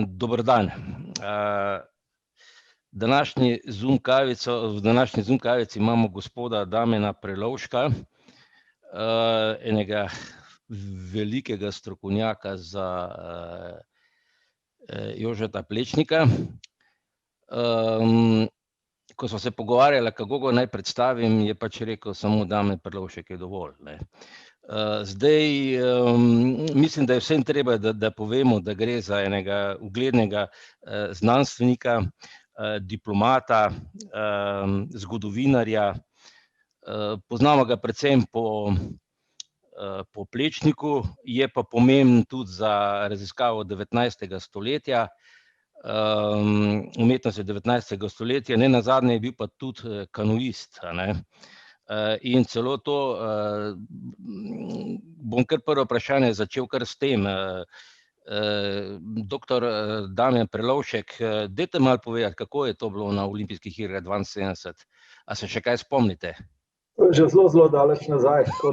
Dober dan. V današnji Zoom kavici imamo gospoda Damjana Prelovška, enega velikega strokovnjaka za Jožeta Plečnika. Ko smo se pogovarjali, kako ga naj predstavim, je pač rekel, samo Damjan Prelovšek je dovolj, ne. Zdaj, mislim, da je vsem treba, da povemo, da gre za enega uglednega znanstvenika, diplomata, zgodovinarja. Poznamo ga predvsem po Plečniku, je pa pomemben tudi za raziskavo 19. stoletja, umetnosti 19. stoletja, nenazadnje je bil pa tudi kanuist, a ne. In celo to, bom kar prvo vprašanje začel kar s tem. Doktor Damjan Prelovšek, dajte malo povedati, kako je to bilo na Olimpijskih igrah 72. A se še kaj spomnite? To je že zelo daleč nazaj, tako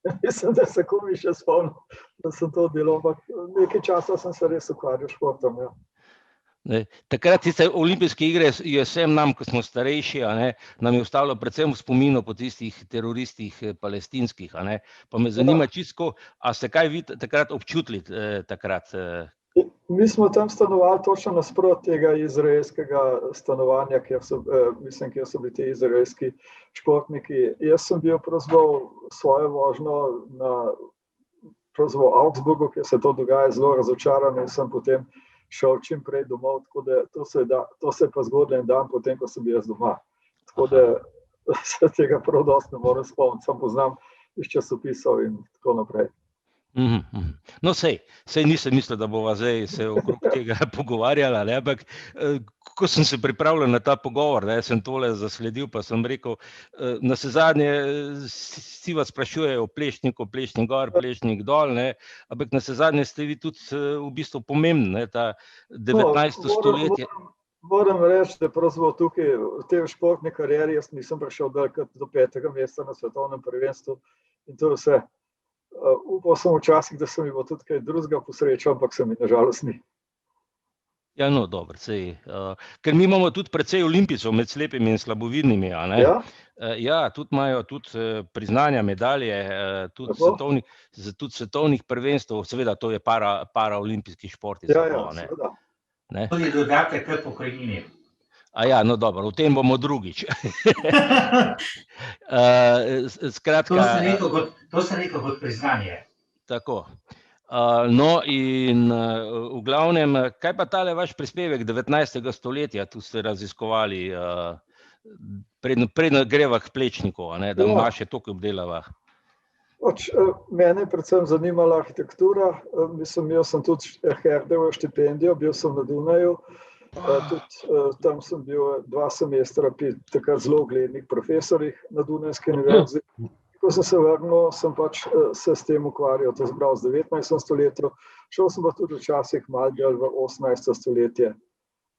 da mislim, da se komaj še spomnim, da sem to delal, ampak nekaj časa sem se res ukvarjal s športom, ja. Takrat tiste olimpijske igre je vsem nam, ko smo starejši, a ne, nam je ostalo predvsem v spominu po tistih teroristih palestinskih, a ne. Pa me zanima čisto, a ste kaj vi takrat občutili takrat? Mi smo tam stanovali točno nasproti tega izraelskega stanovanja, kjer so bili ti izraelski športniki. Jaz sem bil pravzaprav svojo vožnjo na Augsburgu, kjer se to dogaja, zelo razočaran in sem potem šel čim prej domov, tako da to se je pa zgodilo en dan potem, ko sem bil jaz doma. Tako da se tega prav dosti ne morem spomniti, samo poznam iz časopisov in tako naprej. No, sej nisem mislil, da bova zdaj se okrog tega pogovarjala, ne, ampak ko sem se pripravljal na ta pogovor, ne, sem tole zasledil, pa sem rekel, navsezadnje vsi vas sprašujejo o Plečniku, Plečnik gor, Plečnik dol, ne, ampak navsezadnje ste vi tudi v bistvu pomembni, ne, ta 19. stoletje. Moram reči, da pravzaprav tukaj v tej športni karieri jaz nisem prišel do 5. mesta na svetovnem prvenstvu in to je vse. Upal sem včasih, da se mi bo tudi kaj drugega posrečil, ampak se mi na žalost ni. Ja, no, dobro, sej. Ker mi imamo tudi precej olimpijcev med slepimi in slabovidnimi, a ne? Ja? Ja, tudi imajo tudi priznanja, medalje, tudi svetovnih prvenstev, seveda to je paraolimpijski šport. Ja, seveda. Tudi dodatek k pokojnini. Ja, no dobro, o tem bomo drugič. Skratka. To sem rekel kot priznanje. Tako. No in v glavnem, kaj pa tale vaš prispevek 19. stoletja, tu ste raziskovali, preden greva k Plečniku, a ne, da ima še toliko obdelava. Mene je predvsem zanimala arhitektura, imel sem tudi Herderjevo štipendijo, bil sem na Dunaju. Tudi tam sem bil 2 semestra pri takrat zelo uglednih profesorjih na Dunajski univerzi. Ko sem se vrnil, sem pač se s tem ukvarjal, to se pravi z 19. stoletjem. Šel sem pa tudi včasih malo del v 18. stoletje.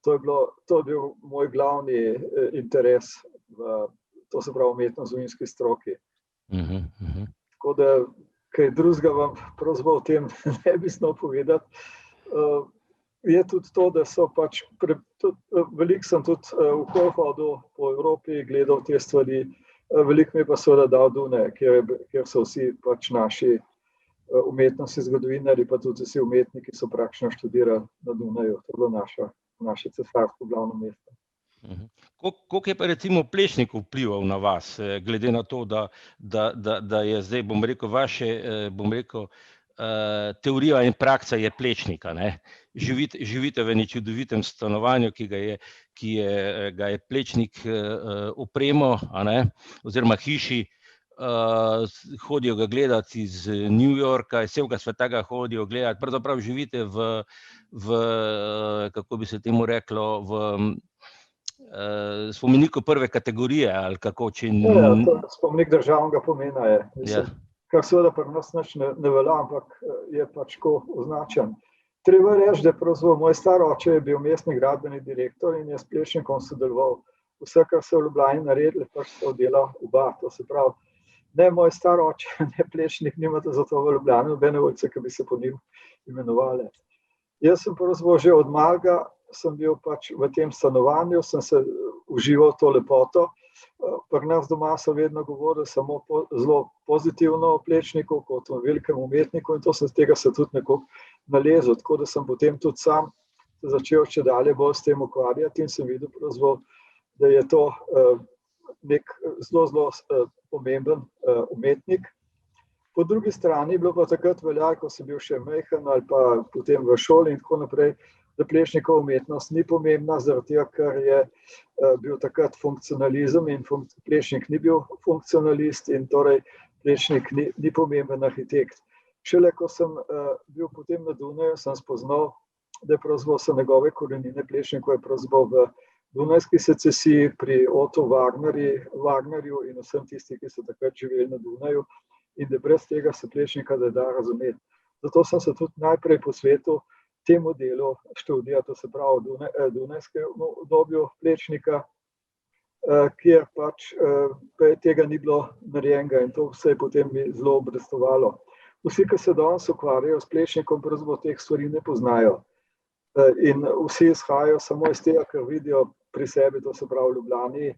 To je bil moj glavni interes, to se pravi umetno-zgodovinski stroki. Tako da kaj drugega vam pravzaprav o tem ne bi znal povedati. Je tudi to, da so pač, veliko sem tudi okoli hodil po Evropi, gledal te stvari, veliko mi je pa seveda dal Dunaj, kjer so vsi pač naši umetnostni zgodovinarji, pa tudi vsi umetniki so praktično študirali na Dunaju, to je bilo naše cesarsko glavno mesto. Koliko je pa recimo Plečnik vplival na vas, glede na to, da je zdaj, bom rekel, vaše, teorija in praksa je Plečnika, ne? Živite v enem čudovitem stanovanju, ki ga je Plečnik opremo, a ne, oziroma hiši, hodijo ga gledati iz New Yorka, iz celega sveta ga hodijo gledati, pravzaprav živite v, kako bi se temu reklo, v spomeniku prve kategorije, ali kako, če... Ja, to je spomenik državnega pomena je, mislim. Kar seveda pri nas nič ne velja, ampak je pač tako označen. Treba reči, da pravzaprav moj star oče je bil mestni gradbeni direktor in je s Plečnikom sodeloval. Vse, kar se v Ljubljani naredili, pač se oddela oba. To se pravi, ne moj star oče, ne Plečnik, nimate zato v Ljubljani nobene ulice, ki bi se po njim imenovali. Jaz sem pravzaprav že od malega, sem bil pač v tem stanovanju, sem se užival to lepoto. Pri nas doma so vedno govorili samo zelo pozitivno o Plečniku, kot o velikem umetniku in tega se tudi nekako nalezel, tako da sem potem tudi sam začel če dalje bolj s tem ukvarjati in sem videl pravzaprav, da je to nek zelo pomemben umetnik. Po drugi strani je bilo pa takrat velja, ko sem bil še majhen ali pa potem v šoli in tako naprej, da Plečnikova umetnost ni pomembna, zaradi tega, ker je bil takrat funkcionalizem in Plečnik ni bil funkcionalist in torej Plečnik ni pomemben arhitekt. Šele ko sem bil potem na Dunaju, sem spoznal, da je pravzaprav so njegove korenine Plečnikove pravzaprav v Dunajski secesiji pri Otto Wagnerju in vsem tisti, ki so takrat živeli na Dunaju in da brez tega se Plečnika ne da razumeti. Zato sem se tudi najprej posvetil temu delu študija, to se pravi Dunajskemu obdobju Plečnika, kjer pač tega ni bilo narejenega in to vse je potem zelo obrestovalo. Vsi, ki se danes ukvarjajo s Plečnikom, pravzaprav teh stvari ne poznajo. In vsi izhajajo samo iz tega, ker vidijo pri sebi, to se pravi v Ljubljani,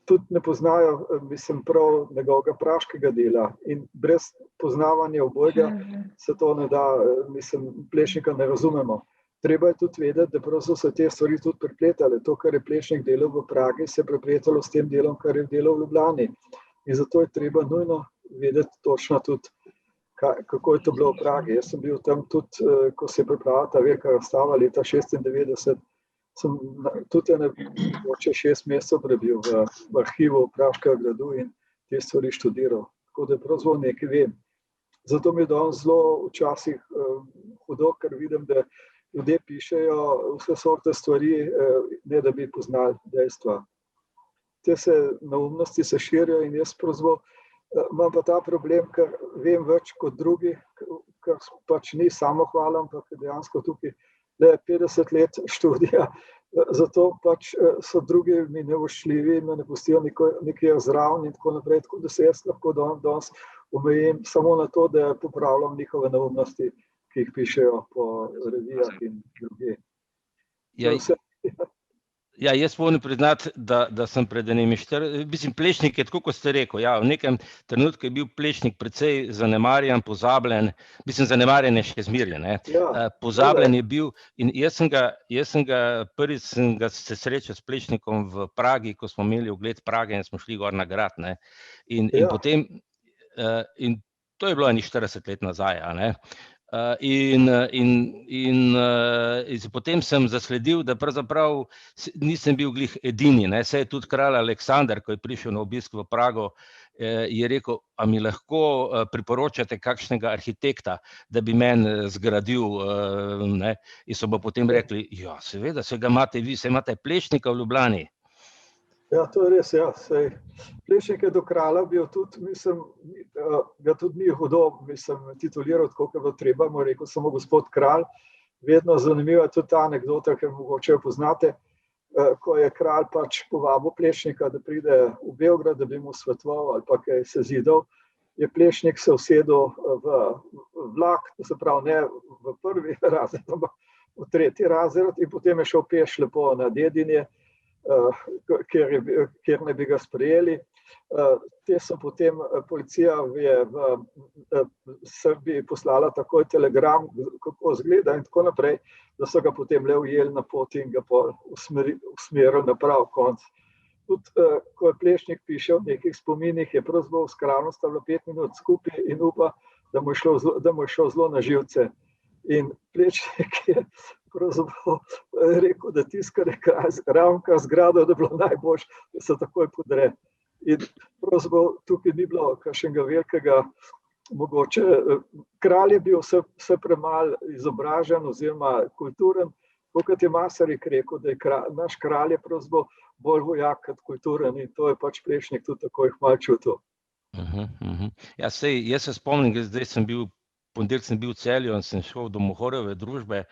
tudi ne poznajo, mislim, prav njegovega praškega dela in brez poznavanja obojega se to ne da, mislim, Plečnika ne razumemo. Treba je tudi vedeti, da pravzaprav so te stvari tudi prepletale. To, kar je Plečnik delal v Pragi, se je prepletalo s tem delom, kar je delal v Ljubljani. In zato je treba nujno vedeti točno tudi, kako je to bilo v Pragi. Jaz sem bil tam tudi, ko se je pripravila ta velika razstava leta 1996, sem tudi 6 mesecev prebil v arhivu Praškega gradu in te stvari študiral. Tako da pravzaprav nekaj vem. Zato mi je danes zelo včasih hudo, ker vidim, da ljudje pišejo vse sorte stvari, ne da bi poznali dejstva. Te neumnosti se širijo in jaz pravzaprav imam pa ta problem, ker vem več kot drugi, ker pač ni samohvala, ampak dejansko tukaj le 50 let študija, zato pač so drugi mi nevoščljivi in me ne pustijo nekje zraven in tako naprej, tako da se jaz lahko danes omejim samo na to, da popravljam njihove neumnosti, ki jih pišejo po revijah in druge. Ja, jaz moram priznati, da sem pred enimi Plečnik je tako, kot ste rekel, ja, v nekem trenutku je bil Plečnik precej zanemarjen, pozabljen, zanemarjen je še zmeraj, ne. Pozabljen je bil in jaz sem ga prvič se srečal s Plečnikom v Pragi, ko smo imeli ogled Prage in smo šli gor na grad, ne. In potem, in to je bilo enih 40 let nazaj, a ne. In potem sem zasledil, da pravzaprav nisem bil glih edini, ne, saj je tudi kralj Aleksander, ko je prišel na obisk v Prago, je rekel, a mi lahko priporočate kakšnega arhitekta, da bi meni zgradil, ne, in so pa potem rekli, ja, seveda, se ga imate vi, saj imate Plečnika v Ljubljani. Ja, to je res, ja, sej. Plečnik je do kralja bil tudi, mislim, ga tudi ni hudo, tituliral tako, kot bo treba, mu je rekel samo gospod kralj. Vedno zanimiva je tudi ta anekdota, ker mogoče jo poznate, ko je kralj pač povabil Plečnika, da pride v Beograd, da bi mu svetoval ali pa kaj se zidal, je Plečnik se usedel v vlak, to se pravi ne v prvi razred, ampak v tretji razred in potem je šel peš lepo na Dedinje, kjer ne bi ga sprejeli. Te so potem, policija je v Srbiji poslala takoj telegram, kako izgleda in tako naprej, da so ga potem le ujeli na poti in ga usmerili na prav konc. Tudi, ko je Plečnik piše v nekih spominih, je pravzaprav s kraljem stavilo 5 minut skupaj in upa, da mu je šlo zelo na živce. In Plečnik je pravzaprav rekel, da tiskar je ravnka zgrado, da je bilo najboljše, da se takoj podre. In pravzaprav tukaj ni bilo kakšnega velikega, mogoče, kralj je bil vse premalo izobražen oziroma kulturen, kot je Masaryk rekel, da je naš kralj je pravzaprav bolj vojak kot kulturen in to je pač Plečnik tudi tako jih malo čutil. Ja, sej, jaz se spomnim, zdaj ponedeljek sem bil v Celju in sem šel do Mohorjeve družbe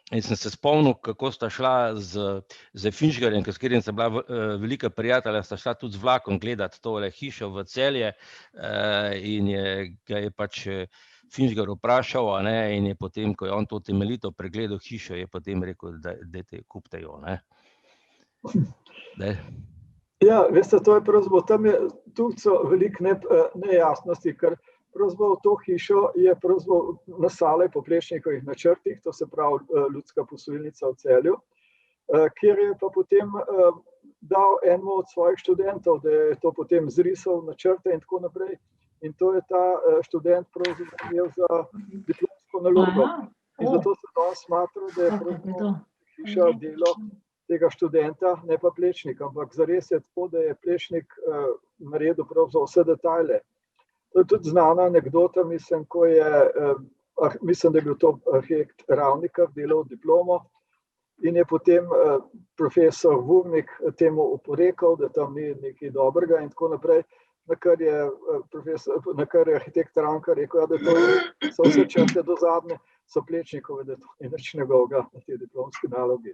in sem se spomnil, kako sta šla z Finžgarjem, s katerim sta bila velika prijatelja, sta šla tudi z vlakom gledati tole hišo v Celje in ga je pač Finžgar vprašal, a ne, in je potem, ko je on to temeljito pregledal hišo, je potem rekel, da dajte, kupite jo, ne. Ja, veste, to je pravzaprav, tam je tudi so veliko nejasnosti, ker pravzaprav to hišo je pravzaprav nastala po Plečnikovih načrtih, to se pravi ljudska posojilnica v Celju, kjer je pa potem dal enemu od svojih študentov, da je to potem zrisal načrte in tako naprej. In to je ta študent pravzaprav imel za diplomsko nalogo. In zato se danes smatra, da je pravzaprav hiša delo tega študenta, ne pa Plečnika, ampak zares je tako, da je Plečnik naredil pravzaprav vse detajle. To je tudi znana anekdota, mislim, da je bil to arhitekt Ravnikar, delal diplomo in je potem profesor Vurnik temu oporekal, da tam ni nekaj dobrega in tako naprej, na kar je arhitekt Ravnikar rekel, da to so vse črte do zadnje, so Plečnikove, da to ni nič njegovega na tej diplomski nalogi.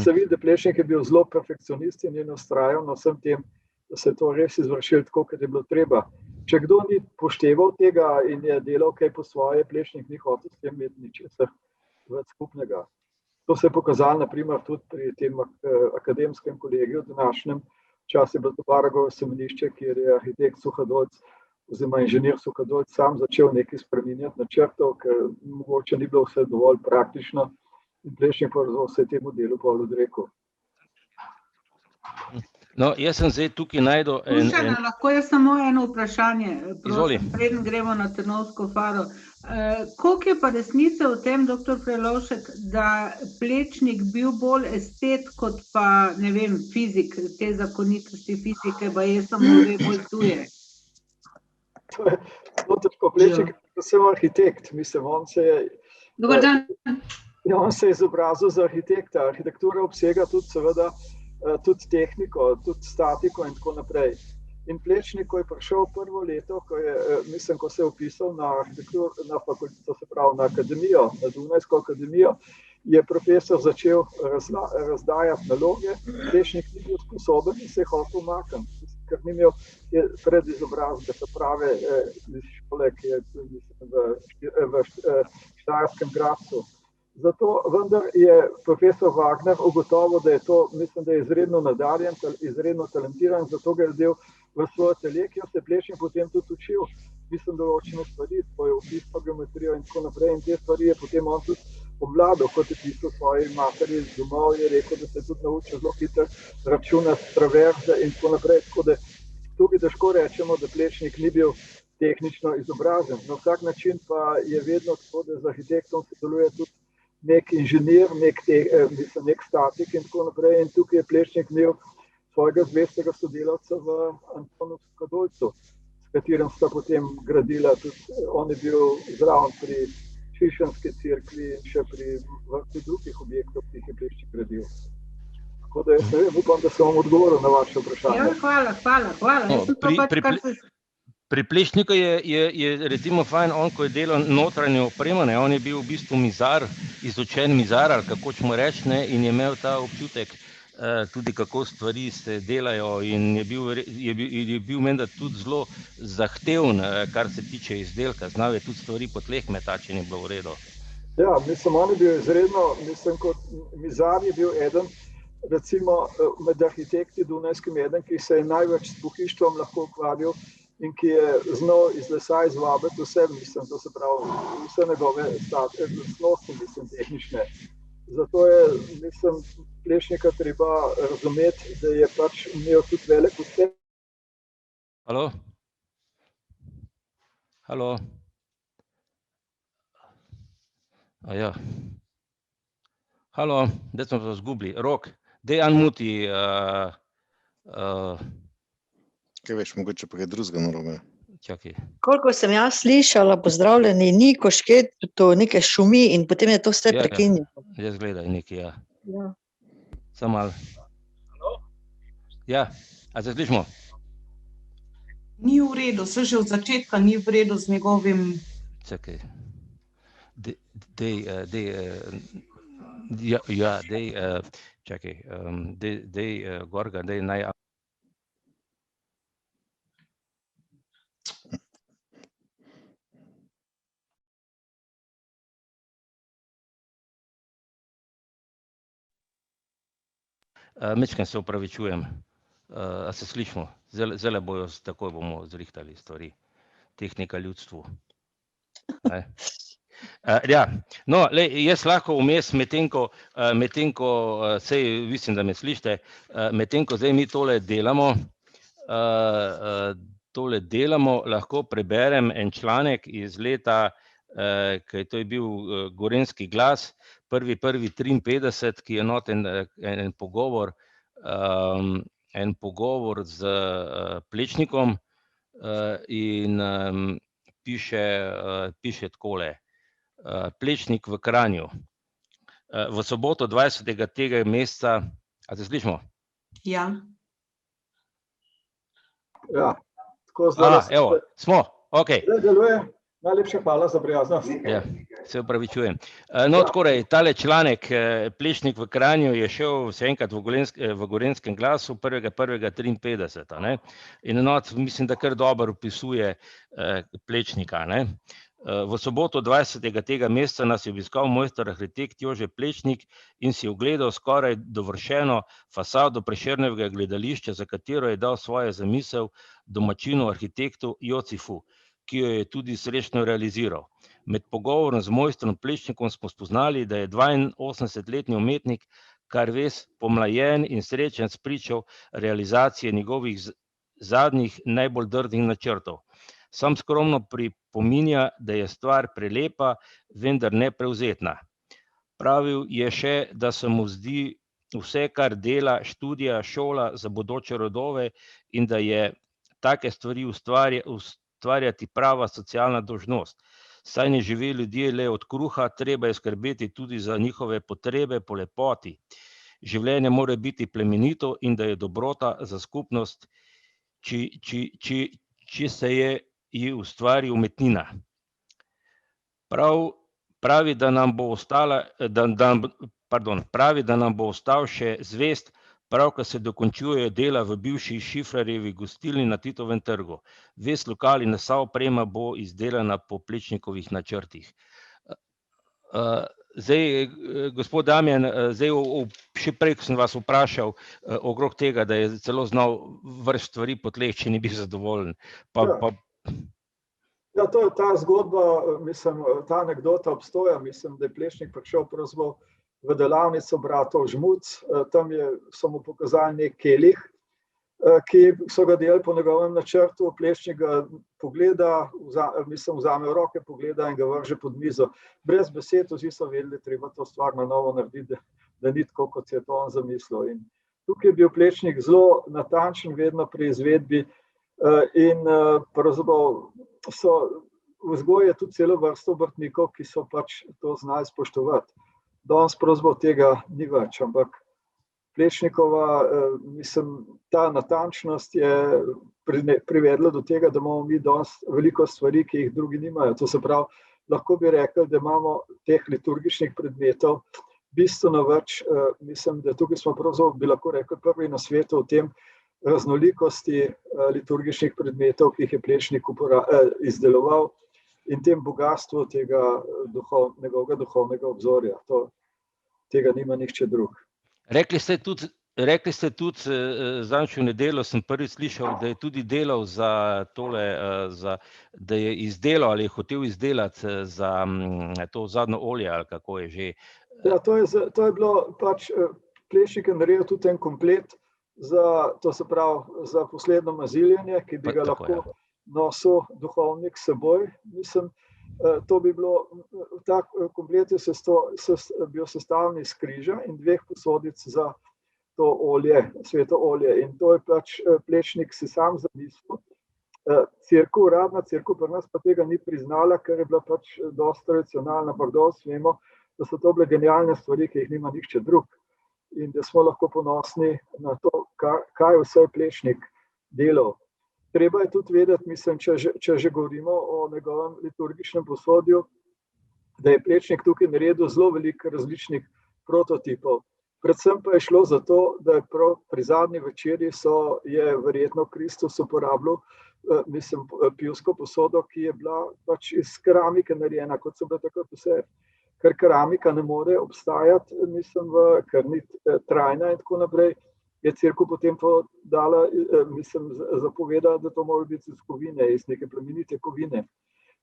Se vidi, da Plečnik je bil zelo perfekcionist in je vztrajal na vsem tem, da se je to res izvršilo tako, kot je bilo treba. Če kdo ni pošteval tega in je delal kaj po svoje, Plečnik ni hotel s tem imeti ničesar več skupnega. To se je pokazalo, naprimer, tudi pri tem akademskem kolegiju današnjem. Včasih je bilo to Baragovo semenišče, kjer je arhitekt Suhadolc oziroma inženir Suhadolc sam začel nekaj spreminjati načrtov, ker mogoče ni bilo vse dovolj praktično. In Plečnik pa vse temu delu pol odrekel. No, jaz sem zdaj tukaj najdel lahko je samo eno vprašanje, Izvoli. preden gremo na Trnovsko faro. Koliko je pa resnice v tem, doktor Prelovšek, da Plečnik bil bolj estet kot pa, ne vem, fizik, te zakonitosti fizike, pa je samo bolj tuje? To je zelo težko. Plečnik je predvsem arhitekt, mislim, on se je... Dobar dan. Ja, on se je izobrazil za arhitekta. Arhitektura obsega tudi seveda tudi tehniko, tudi statiko in tako naprej. In Plečnik, ko je prišel prvo leto, ko se je vpisal na fakulteto, se pravi na akademijo, na Dunajsko akademijo, je profesor začel razdajati naloge. Plečnik ni bil sposoben in se je hotel umakniti, ker ni imel predizobrazbe, se pravi šole, ki je v Štajerskem Gradcu. Zato vendar je profesor Wagner ugotovil, da je to, mislim, da je izredno nadarjen, izredno talentiran, zato ga je vzel v svoj atelje, kjer se Plečnik potem tudi učil, mislim, določene stvari, svoj vpis pa geometrijo in tako naprej, in te stvari je potem on tudi obvladal, kot je pisal svoji materi domov, je rekel, da se je tudi naučil zelo hitro računati traverze in tako naprej, tako da tukaj težko rečemo, da Plečnik ni bil tehnično izobražen. Na vsak način pa je vedno tako, da z arhitektom sodeluje tudi nek inženir, nek statik in tako naprej. In tukaj je Plečnik imel svojega zvestega sodelavca v Antonu Suhadolcu, s katerim sta potem gradila tudi, on je bil zraven pri Šišenski cerkvi in še pri vrsti drugih objektov, ki jih je Plečnik gradil. Tako da jaz ne vem, upam, da sem vam odgovoril na vaše vprašanje. Ja, hvala. Pri Plečniku je recimo fajn, on, ko je delal notranje opremo, on je bil v bistvu mizar, izučen mizar, ali kako ćemo reči, in je imel ta občutek tudi, kako stvari se delajo, in je bil menda tudi zelo zahteven, kar se tiče izdelka, znal je tudi stvari po tleh metati, če ni bilo v redu. Ja, mislim, on je bil izredno, mislim, kot mizar je bil eden, recimo med arhitekti dunajskimi eden, ki se je največ s pohištvom lahko ukvarjal in ki je znal iz lesa izvabiti vse, mislim, to se pravi, vse njegove lastnosti, mislim, tehnične. Zato je, mislim, Plečnika treba razumeti, da je pač imel tudi velik uspeh. Halo? Halo? Ja. Halo, da smo se zgubili. Rok, daj unmuti. Kaj veš, mogoče pa kaj drugega narobe. Čakaj. Koliko sem jaz slišala, pozdravljeni, ni košket, to nekaj šumi in potem je to vse prekinjeno. Jaz gledaj nekaj, ja. Ja. Samo malo. Ja, a se slišimo? Ni v redu, se že od začetka ni v redu z njegovim... Čakaj. Dej, Gorga, dej naj... Mečkam se opravičujem. A se slišimo? Zdaj bojo, takoj bomo zrihtali stvari. Tehnika ljudstvu. Ja, no, jaz lahko vmes, medtem ko sej mislim, da me slišite, medtem ko zdaj mi tole delamo, lahko preberem en članek iz leta, ki to je bil Gorenjski glas, 1.1.53, ki je noten en pogovor z Plečnikom in piše takole. Plečnik v Kranju. V soboto 20. tega meseca, a se slišimo? Ja. Ja, tako zdaj. Evo, smo, okej. Zdaj deluje. Najlepša hvala za prijaznost. Ja, se opravičujem. No, torej, tale članek Plečnik v Kranju je šel vse enkrat v Gorenjskem glasu 1.1.53. In mislim, da kar dobro opisuje Plečnika. V soboto 20. tega meseca nas je obiskal mojster arhitekt Jože Plečnik in si ogledal skoraj dovršeno fasado Prešernovega gledališča, za katero je dal svojo zamisel domačinu arhitektu Jocifu, ki jo je tudi srečno realiziral. Med pogovorom z mojstrom Plečnikom smo spoznali, da je 82-letni umetnik kar ves pomlajen in srečen spričal realizacije njegovih zadnjih najbolj drznih načrtov. Sam skromno pripominja, da je stvar prelepa, vendar neprevzetna. Pravil je še, da se mu zdi vse, kar dela, študija, šola za bodoče rodove in da je take stvari ustvarjati prava socialna dolžnost. Saj ne žive ljudje le od kruha, treba je skrbeti tudi za njihove potrebe po lepoti. Življenje mora biti plemenito in da je dobrota za skupnost, če se je ustvari umetnina. Pravi, da nam bo ostal še zvest, pravkar se dokončujejo dela v bivši Šifrarjevi gostilni na Titovem trgu. Ves lokal in vsa oprema bo izdelana po Plečnikovih načrtih. Zdaj, gospod Damjan, še prej, ko sem vas vprašal okrog tega, da je celo znal vrsti stvari po tleh, če ni bil zadovoljen. Ja, to je ta zgodba, mislim, ta anekdota obstoja, mislim, da je Plečnik prišel pravzaprav v delavnico bratov Žmuc, tam so mu pokazali nek kelih, ki so ga delali po njegovem načrtu, Plečnik ga pogleda, vzame v roke, pogleda in ga vrže pod mizo. Brez besed, vsi so vedeli, treba to stvar na novo narediti, da ni tako, kot se je to on zamislil. In tukaj je bil Plečnik zelo natančen vedno pri izvedbi in pravzaprav vzgoje tudi celo vrsto obrtnikov, ki so pač to znali spoštovati. Danes pravzaprav tega ni več, ampak Plečnikova, mislim, ta natančnost je privedla do tega, da imamo mi danes veliko stvari, ki jih drugi nimajo. To se pravi, lahko bi rekli, da imamo teh liturgičnih predmetov bistveno več. Mislim, da tukaj smo pravzaprav, bi lahko rekli, prvi na svetu v tem raznolikosti liturgičnih predmetov, ki jih je Plečnik izdeloval in tem bogatstvu tega njegovega duhovnega obzorja. Tega nima nihče drug. Rekli ste tudi, zadnjič v nedeljo sem prvič slišal, da je tudi delal za tole, da je izdelal ali je hotel izdelati za to zadnjo olje, ali kako je že. Ja, to je bilo pač, Plečnik je naredil tudi en komplet to se pravi za posledno maziljenje, ki bi ga lahko nosil duhovnik s seboj. Mislim, to bi bilo, tak komplet je bil sestavljen iz križa in 2 posodic za to olje, sveto olje. In to je pač Plečnik si sam zamislil. Cerkev, uradna cerkev pri nas pa tega ni priznala, ker je bila pač dosti tradicionalna, ampak dosti vemo, da so to bile genialne stvari, ki jih nima nihče drug. In da smo lahko ponosni na to, kaj vse je Plečnik delal. Treba je tudi vedeti, mislim, če že govorimo o njegovem liturgičnem posodju, da je Plečnik tukaj naredil zelo veliko različnih prototipov. Predvsem pa je šlo za to, da je prav pri zadnji večerji je verjetno Kristus uporabljal, mislim, pivsko posodo, ki je bila pač iz keramike narejena, kot so bile takrat vse. Ker keramika ne more obstajati, mislim, ker ni trajna in tako naprej. je cerkev potem to dala, zapovedala, da to mora biti iz kovine, iz neke plemenite kovine.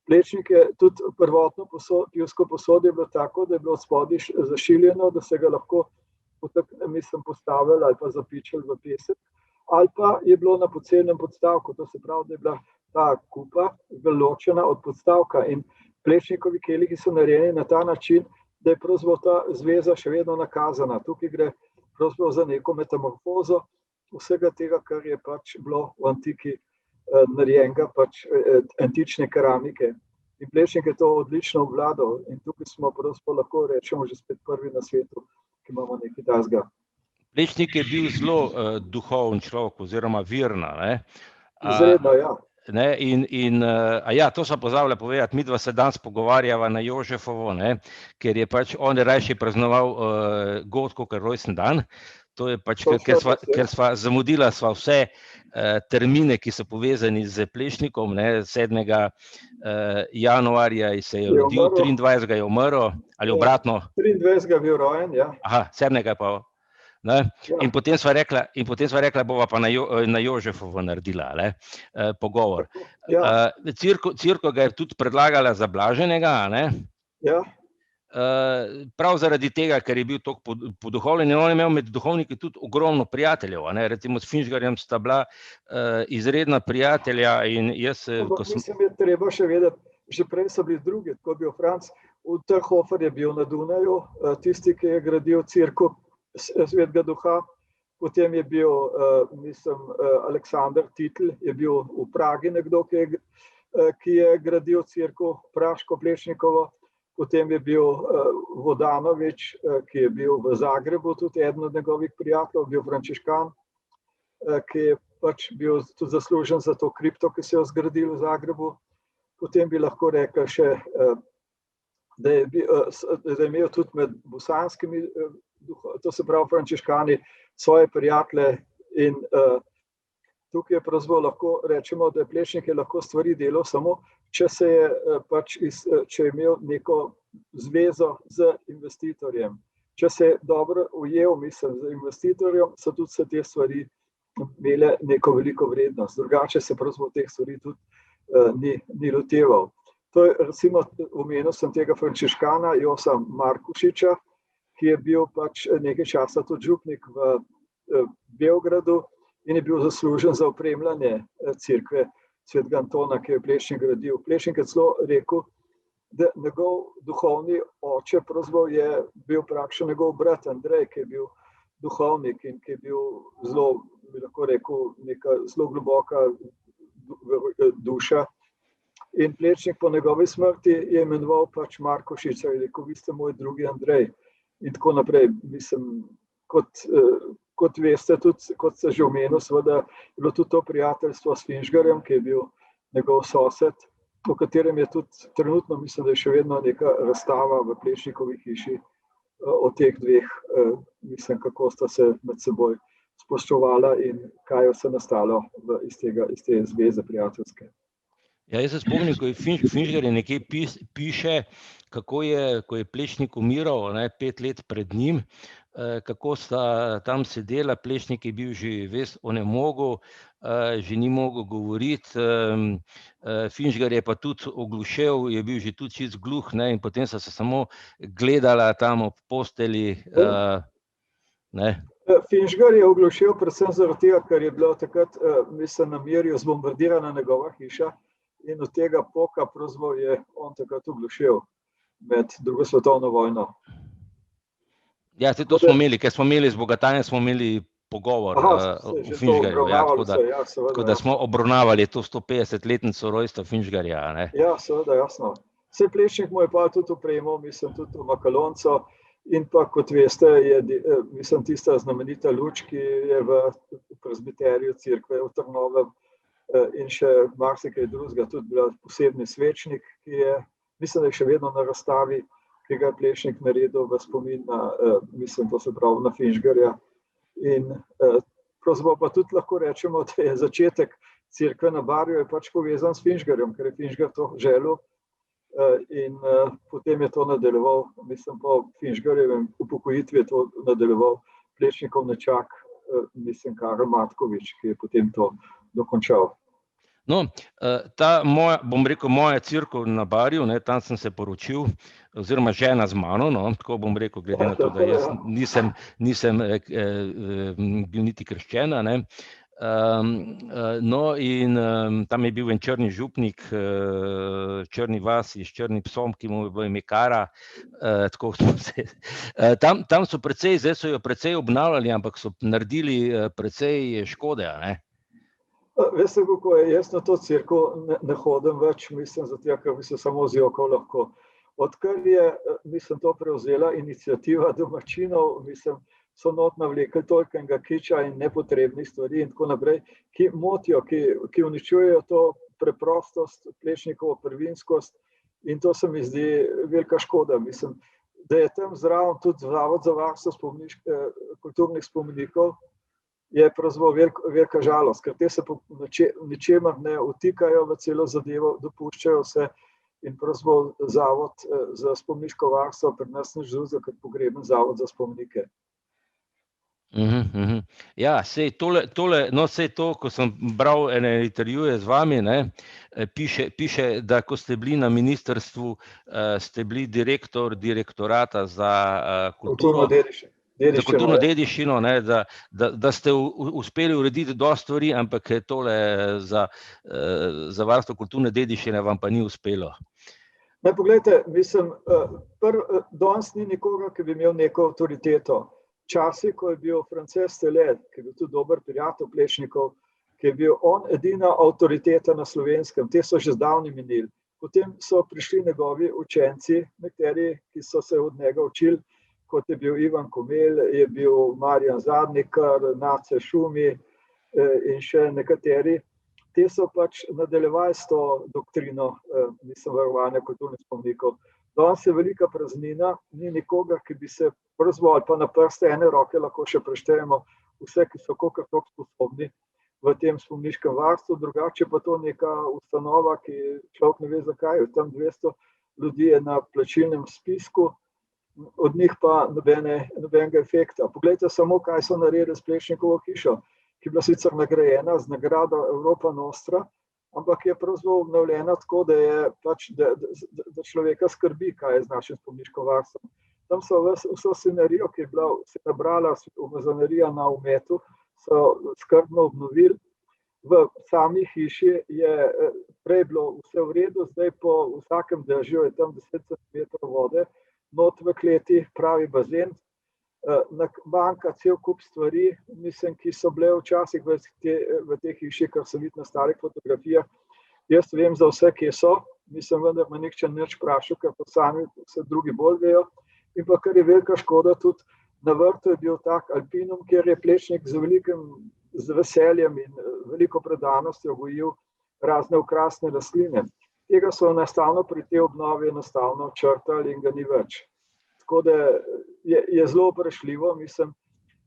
Plečnik je tudi prvotno pivsko posodje bilo tako, da je bilo spodaj zašiljeno, da se ga lahko postavili ali pa zapičili v pesek, ali pa je bilo na pocevnem podstavku, to se pravi, da je bila ta kupa ločena od podstavka in plečnikovi keliki so narejeni na ta način, da je pravzaprav ta zveza še vedno nakazana. Tukaj gre pravzaprav za neko metamorfozo vsega tega, kar je pač bilo v antiki narejenega, pač antične keramike. In Plečnik je to odlično obvladal in tukaj smo pravzaprav lahko rečemo že spet prvi na svetu, ki imamo nekaj takega. Plečnik je bil zelo duhoven človek oziroma virna. Izredno, ja. To so pozabili povedati, midva se danes pogovarjava na Jožefovo, ker je pač on rajši praznoval god kakor rojsten dan. To je pač, ker sva zamudila vse termine, ki so povezani z Plečnikom, 7. januarja se je rodil, 23. je umrl, ali obratno? 23. je bil rojen, ja. Aha, 7. pa. In potem sva rekla, bova pa na Jožefovo naredila pogovor. Cirko ga je tudi predlagala za Blaženega, Ja. prav zaradi tega, ker je bil toliko poduhovljen in on je imel med duhovniki tudi ogromno prijateljev, recimo s Finžgarjem sta bila izredna prijatelja in jaz... Mislim, je treba še vedeti, že prej so bili drugi, tako je bil Franc Unterhofer je bil na Dunaju, tisti, ki je gradil cirko Svetega duha, potem je bil, Aleksander Titl, je bil v Pragi nekdo, ki je gradil cirko Praško-Plečnikovo, potem je bil Vodanovič, ki je bil v Zagrebu, tudi eden od njegovih prijateljev, bil frančiškan, ki je pač bil tudi zaslužen za to kripto, ki se je zgradil v Zagrebu. Potem bi lahko rekel še, da je imel tudi med bosanskimi, to se pravi frančiškani, svoje prijatelje in tukaj je pravzaprav lahko rečemo, da je Plečnik lahko stvari delal samo, če je imel neko zvezo z investitorjem. Če se je dobro ujel, z investitorjem, so tudi vse te stvari imele neko veliko vrednost. Drugače se pravzaprav teh stvari tudi ni loteval. To je, recimo, omenil sem tega frančiškana Josa Markušiča, ki je bil pač nekaj časa tudi župnik v Beogradu in je bil zaslužen za opremljanje cerkve Svetega Antona, ki je Plečnik gradil. Plečnik je celo rekel, da njegov duhovni oče pravzaprav je bil praktično njegov brat Andrej, ki je bil duhovnik in ki je bil zelo, bi lahko rekel, neka zelo globoka duša. In Plečnik po njegovi smrti je imenoval pač Markušiča in rekel, vi ste moj drugi Andrej. In tako naprej, kot veste, tudi kot se že omenil, seveda je bilo tudi to prijateljstvo s Finžgarjem, ki je bil njegov sosed, po katerem je tudi trenutno, mislim, da je še vedno neka razstava v Plečnikovi hiši o teh dveh, kako sta se med seboj spoštovala in kaj je vse nastalo iz te zveze prijateljske. Ja, jaz se spomnim, ko je Finžgar nekje piše, ko je Plečnik umiral 5 let pred njim, kako sta tam sedela, Plečnik je bil že ves onemogel, že ni mogel govoriti, Finžgar je pa tudi oglušel, je bil že tudi čisto gluh, in potem sta se samo gledala tam ob posteli. Finžgar je oglušel predvsem zaradi tega, ker je bila takrat, na Mirju zbombardirana njegova hiša in od tega poka pravzaprav je on takrat oglušel med drugo svetovno vojno. Ja, to smo imeli, ker smo imeli z Bogatanjem, smo imeli pogovor o Finžgarju, tako da smo obravnavali to 150-letnico rojstva Finžgarja. Ja, seveda, jasno. Vse Plečnik mu je pa tudi opremal, tudi v Makalonco in pa, kot veste, je, tista znamenita luč, ki je v prezbiteriju cerkve v Trnovem in še marsikaj drugega, tudi bila posebni svečnik, ki je, da je še vedno na razstavi, ki ga je Plečnik naredil v spomin na, to se pravi, na Finžgarja. In pravzaprav pa tudi lahko rečemo, da je začetek cerkve na Barju je pač povezan s Finžgarjem, ker je Finžgar to želel in potem je to nadaljeval, po Finžgarjevem upokojitvi je to nadaljeval Plečnikov nečak mislim, Karel Matkovič, ki je potem to dokončal. No, ta moja, bom rekel, moja cirkev na Barju, ne, tam sem se poročil, oziroma žena z mano, no, tako bom rekel, glede na to, da jaz nisem bil niti krščena, ne. No, in tam je bil en črni župnik, črni vas s črnim psom, ki mu je bilo ime Kara, tako smo se, tam so precej, zdaj so jo precej obnavljali, ampak so naredili precej škode, ne. Veste, kako je, jaz na to cerkev ne hodim več, mislim, zato, ker bi se samo zjokal lahko. Odkar je, mislim, to prevzela iniciativa domačinov, mislim, so not navlekli tolikega kiča in nepotrebnih stvari in tako naprej, ki motijo, ki uničujejo to preprostost, Plečnikovo prvinskost in to se mi zdi velika škoda. Mislim, da je tam zraven tudi Zavod za varstvo kulturnih spomenikov, je pravzaprav velika žalost, ker te se po ničemer ne vtikajo v celo zadevo, dopuščajo se in pravzaprav Zavod za spomeniško varstvo pri nas nič drugega kot pogreben Zavod za spomenike. Ja, sej tole, no, sej to, ko sem bral ene intervjuje z vami, ne, piše, da ko ste bili na ministrstvu, ste bili direktor direktorata za kulturo. Za kulturno dediščino, ne, da ste uspeli urediti dosti stvari, ampak tole za varstvo kulturne dediščine vam pa ni uspelo. Ne, poglejte, mislim, danes ni nikoga, ki bi imel neko avtoriteto. Časi, ko je bil France Stele, ki je bil tudi dober prijatelj Plečnikov, ki je bil on edina avtoriteta na Slovenskem, te so že zdavni minili. Potem so prišli njegovi učenci, nekateri, ki so se od njega učili, kot je bil Ivan Komel, je bil Marjan Zadnikar, Nace Šumi in še nekateri. Te so pač nadaljevali s to doktrino, mislim, varovanja kulturnih spomenikov. Danes je velika praznina, ni nikoga, ki bi se proizvali, pa na prste ene roke lahko še preštejemo vse, ki so kolikor toliko sposobni v tem spomeniškem varstvu, drugače pa to neka ustanova, ki človek ne ve zakaj, tam 200 ljudi je na plačilnem spisku, od njih pa nobenega efekta. Poglejte samo, kaj so naredili s Plečnikovo hišo, ki je bila sicer nagrajena z nagrado Europa Nostra, ampak je pravzaprav obnovljena tako, da je pač, da človeka skrbi, kaj je z našim spomeniškim varstvom. Tam so vso scenerijo, ki je bila se nabrala umazanerija na Umetu, so skrbno obnovili. V sami hiši je prej bilo vse v redu, zdaj po vsakem dežju je tam 10 cm vode, not v kleti, pravi bazen, manjka cel kup stvari, mislim, ki so bile včasih v tej hiši, kar se vidi na starih fotografijah. Jaz vem za vse, kje so, mislim, vendar me nihče nič vprašal, ker pa sami se drugi bolj vejo. In pa kar je velika škoda, tudi na vrtu je bil tak alpinum, kjer je Plečnik z veseljem in veliko predanostjo gojil razne okrasne rastline. Tega so enostavno pri tej obnovi enostavno črtali in ga ni več. Tako da je zelo vprašljivo, mislim,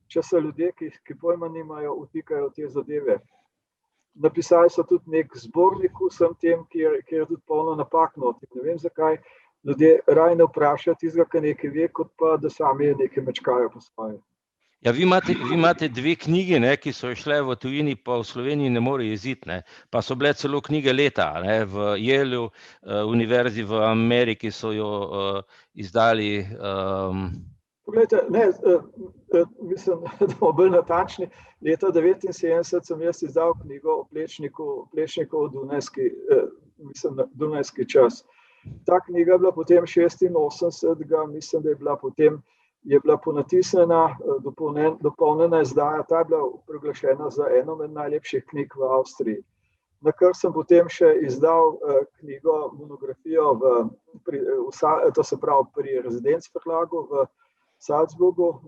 če se ljudje, ki pojma nimajo, vtikajo te zadeve. Napisali so tudi nek zbornik vsem tem, kjer je tudi polno napak noti. Ne vem, zakaj ljudje raje ne vprašajo tistega, ki nekaj ve, kot pa da sami nekaj mečkajo po svoje. Ja, vi imate dve knjigi, ne, ki so šle v tujini, pa v Sloveniji ne more jeziti, ne, pa so bile celo knjige leta, ne, v Yaleu, univerzi v Ameriki so jo izdali. Poglejte, ne, mislim, da bomo bolj natančni, leta 1979 sem jaz izdal knjigo o Plečniku Dunajski čas. Ta knjiga je bila potem 86, mislim, da je bila ponatisnjena, dopolnjena izdaja, ta je bila proglašena za eno med najlepših knjig v Avstriji. Na kar sem potem še izdal knjigo, monografijo to se pravi pri Rezidenc Verlagu v Salzburgu,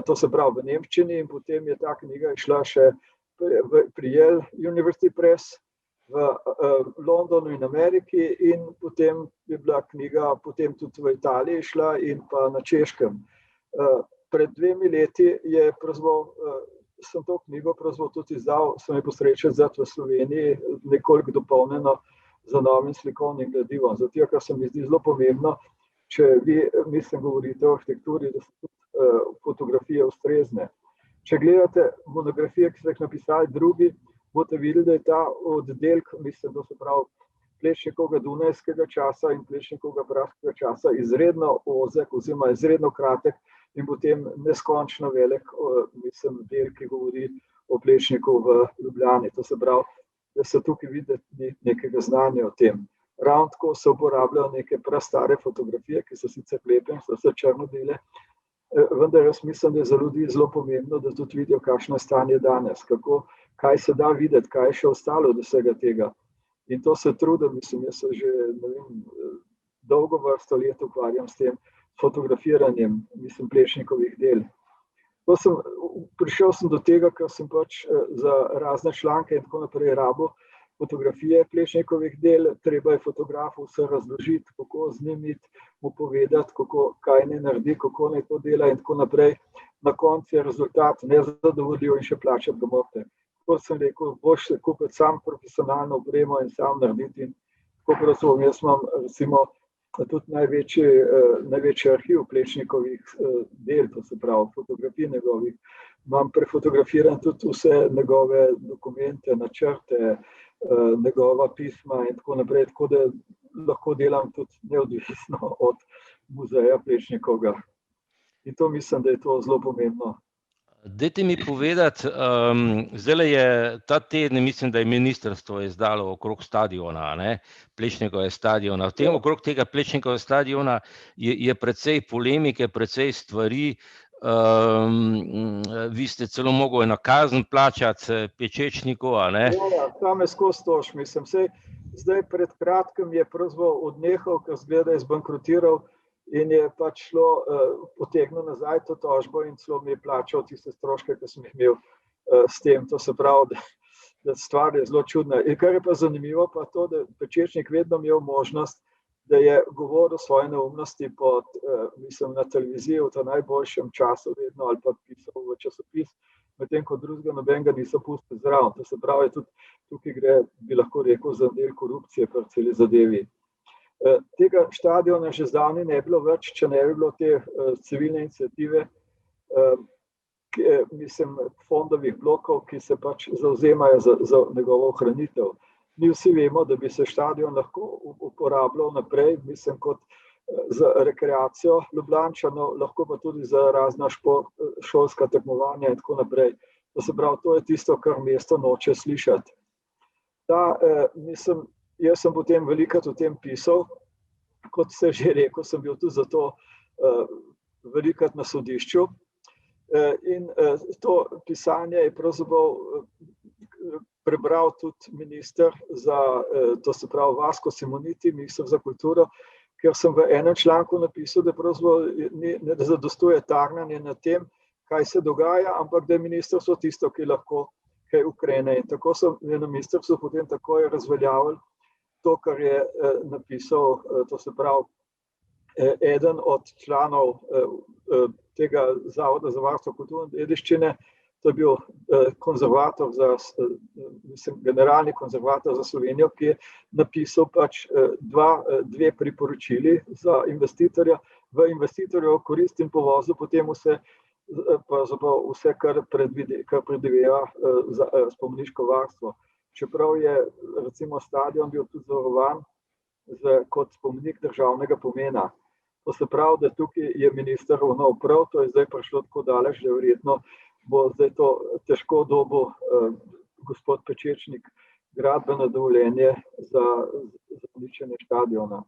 to se pravi v Nemčini, in potem je ta knjiga išla še pri Yale University Press v Londonu in Ameriki, in potem je bila knjiga potem tudi v Italiji šla in pa na Češkem. Pred 2 leti sem to knjigo tudi izdal, sem jo posrečil zdaj v Sloveniji, nekoliko dopolnjeno za novim slikovnim gradivom. Zato, ker se mi zdi zelo pomembno, če vi, mislim, govorite o arhitekturi, da so tudi fotografije ustrezne. Če gledate monografije, ki so jih napisali drugi, boste videli, da je ta oddelek, mislim, da se pravi Plečnikovega dunajskega časa in Plečnikovega praškega časa izredno ozek oziroma izredno kratek in potem neskončno velik, mislim, del, ki govori o Plečniku v Ljubljani. To se pravi, da se tukaj vidi nekega znanja o tem. Ravno tako se uporabljajo neke prastare fotografije, ki so sicer lepe, so vse črno-bele, vendar jaz mislim, da je za ljudi zelo pomembno, da tudi vidijo, kakšno je stanje danes, kaj se da videti, kaj je še ostalo od vsega tega. In to se trudim, mislim, jaz se že dolgo vrsto let ukvarjam s tem fotografiranjem, mislim, Plečnikovih del. Prišel sem do tega, ker sem pač za razne članke in tako naprej rabil fotografije Plečnikovih del, treba je fotografu vse razložiti, kako z njim iti, mu povedati, kaj ne naredi, kako naj to dela in tako naprej. Na koncu je rezultat nezadovoljiv in še plačati ga morate. Kot sem rekel, boš se kupiti sam profesionalno opremo in sam narediti. Tako pravzaprav, jaz imam recimo tudi največji arhiv Plečnikovih del, to se pravi fotografij njegovih. Imam prefotografiran tudi vse njegove dokumente, načrte, njegova pisma in tako naprej, tako da lahko delam tudi neodvisno od muzeja Plečnikovega. In to mislim, da je to zelo pomembno. Dajte mi povedati, zdaj je ta teden, mislim, da je ministrstvo izdalo okrog stadiona, Plečnikovega stadiona. V tem okrog tega Plečnikovega stadiona je precej polemike, precej stvari. Vi ste celo mogli eno kazen plačati Pečečniku, Ja, tam je skozi tož, mislim. Zdaj pred kratkim je pravzaprav odnehal, ker zgleda je zbankrotiral in je pač šlo potegnil nazaj to tožbo in celo mi je plačal tiste stroške, ki sem jih imel s tem. To se pravi, da stvar je zelo čudna. In kar je pa zanimivo, pa to, da Pečečnik vedno imel možnost, da je govoril svoje neumnosti mislim, na televiziji v ta najboljšem času vedno ali pa pisal v časopis, medtem ko drugega nobenega niso pustili zraven. To se pravi, tudi tukaj gre, bi lahko rekel, za del korupcije pri celi zadevi. Tega štadiona že zdavnaj ne bi bilo več, če ne bi bilo te civilne iniciative, mislim, fondovih blokov, ki se pač zavzemajo za njegovo ohranitev. Mi vsi vemo, da bi se štadion lahko uporabljal naprej, mislim, kot za rekreacijo Ljubljančanov, lahko pa tudi za razna šolska tekmovanja in tako naprej. To se pravi, to je tisto, kar mesto noče slišati. Mislim, jaz sem potem velikokrat o tem pisal, kot ste že rekel, sem bil tudi zato velikokrat na sodišču. In to pisanje je pravzaprav prebral tudi minister to se pravi Vasko Simoniti, minister za kulturo, ker sem v enem članku napisal, da pravzaprav ne zadostuje tarnanje nad tem, kaj se dogaja, ampak da je ministrstvo tisto, ki lahko kaj ukrene. In tako so na ministrstvu potem takoj razveljavili to, kar je napisal, to se pravi, eden od članov tega Zavoda za varstvo kulturne dediščine, to je bil konzervator generalni konzervator za Slovenijo, ki je napisal pač dve priporočili za investitorja, v investitorjev korist in povozil potem vse, kar predvideva za spomeniško varstvo. Čeprav je recimo stadion bil tudi zavarovan kot spomenik državnega pomena. To se pravi, da tukaj je minister ravnal prav, to je zdaj prišlo tako daleč, da verjetno bo zdaj to težko dobil gospod Pečečnik gradbeno dovoljenje za uničenje štadiona.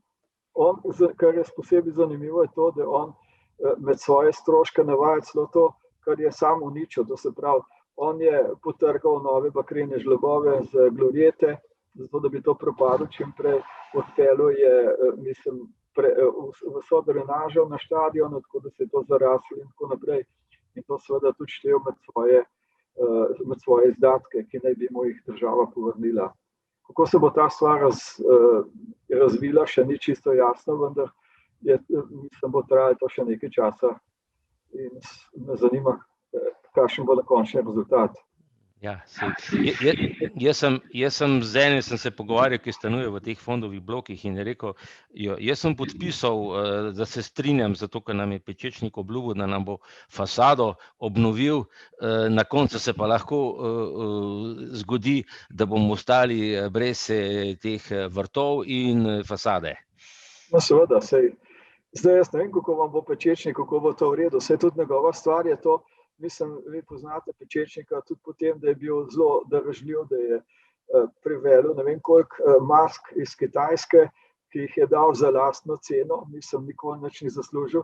Kar je posebej zanimivo, je to, da on med svoje stroške navaja celo to, kar je sam uničil. To se pravi, on je potrgal nove bakrene žlebove z gloriete, zato da bi to propadlo čim prej. Odpeljal je, mislim, vso drenažo na štadionu, tako da se je to zaraslo in tako naprej. In to seveda tudi štel med svoje izdatke, ki naj bi mu jih država povrnila. Kako se bo ta stvar razvila, še ni čisto jasno, vendar mislim, bo trajalo to še nekaj časa in me zanima, kakšen bo končni rezultat. Ja, jaz sem z enim sem se pogovarjal, ki stanuje v teh fondovih blokih in je rekel, jaz sem podpisal, da se strinjam, zato ker nam je Pečečnik obljubil, da nam bo fasado obnovil, na koncu se pa lahko zgodi, da bomo ostali brez teh vrtov in fasade. No, seveda, zdaj jaz ne vem, kako vam bo Pečečnik, kako bo to v redu, saj tudi njegova stvar je to. Mislim, vi poznate Pečečnika tudi potem, da je bil zelo držljiv, da je privedel ne vem koliko mask iz Kitajske, ki jih je dal za lastno ceno, nisem nikoli nič ni zaslužil.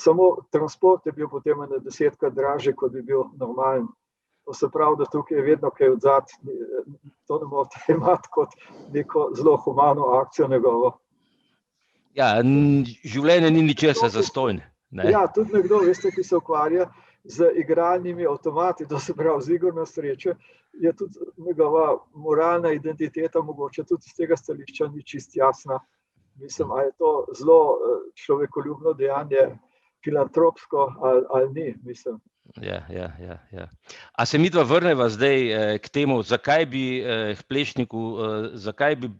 Samo transport je bil potem 10-krat dražji, kot bi bil normalen. To se pravi, da tukaj je vedno kaj odzad, to ne morate imati kot neko zelo humano akcijo njegovo. Ja, življenje ni ničesar zastonj. Ja, tudi nekdo, veste, ki se ukvarja z igralnimi avtomati, to se pravi z igro na srečo, je tudi njegova moralna identiteta mogoče tudi z tega stališča ni čist jasna. Mislim, ali je to zelo človekoljubno dejanje, filantropsko ali ni, mislim. Ja. A se midva vrneva zdaj k temu, zakaj bi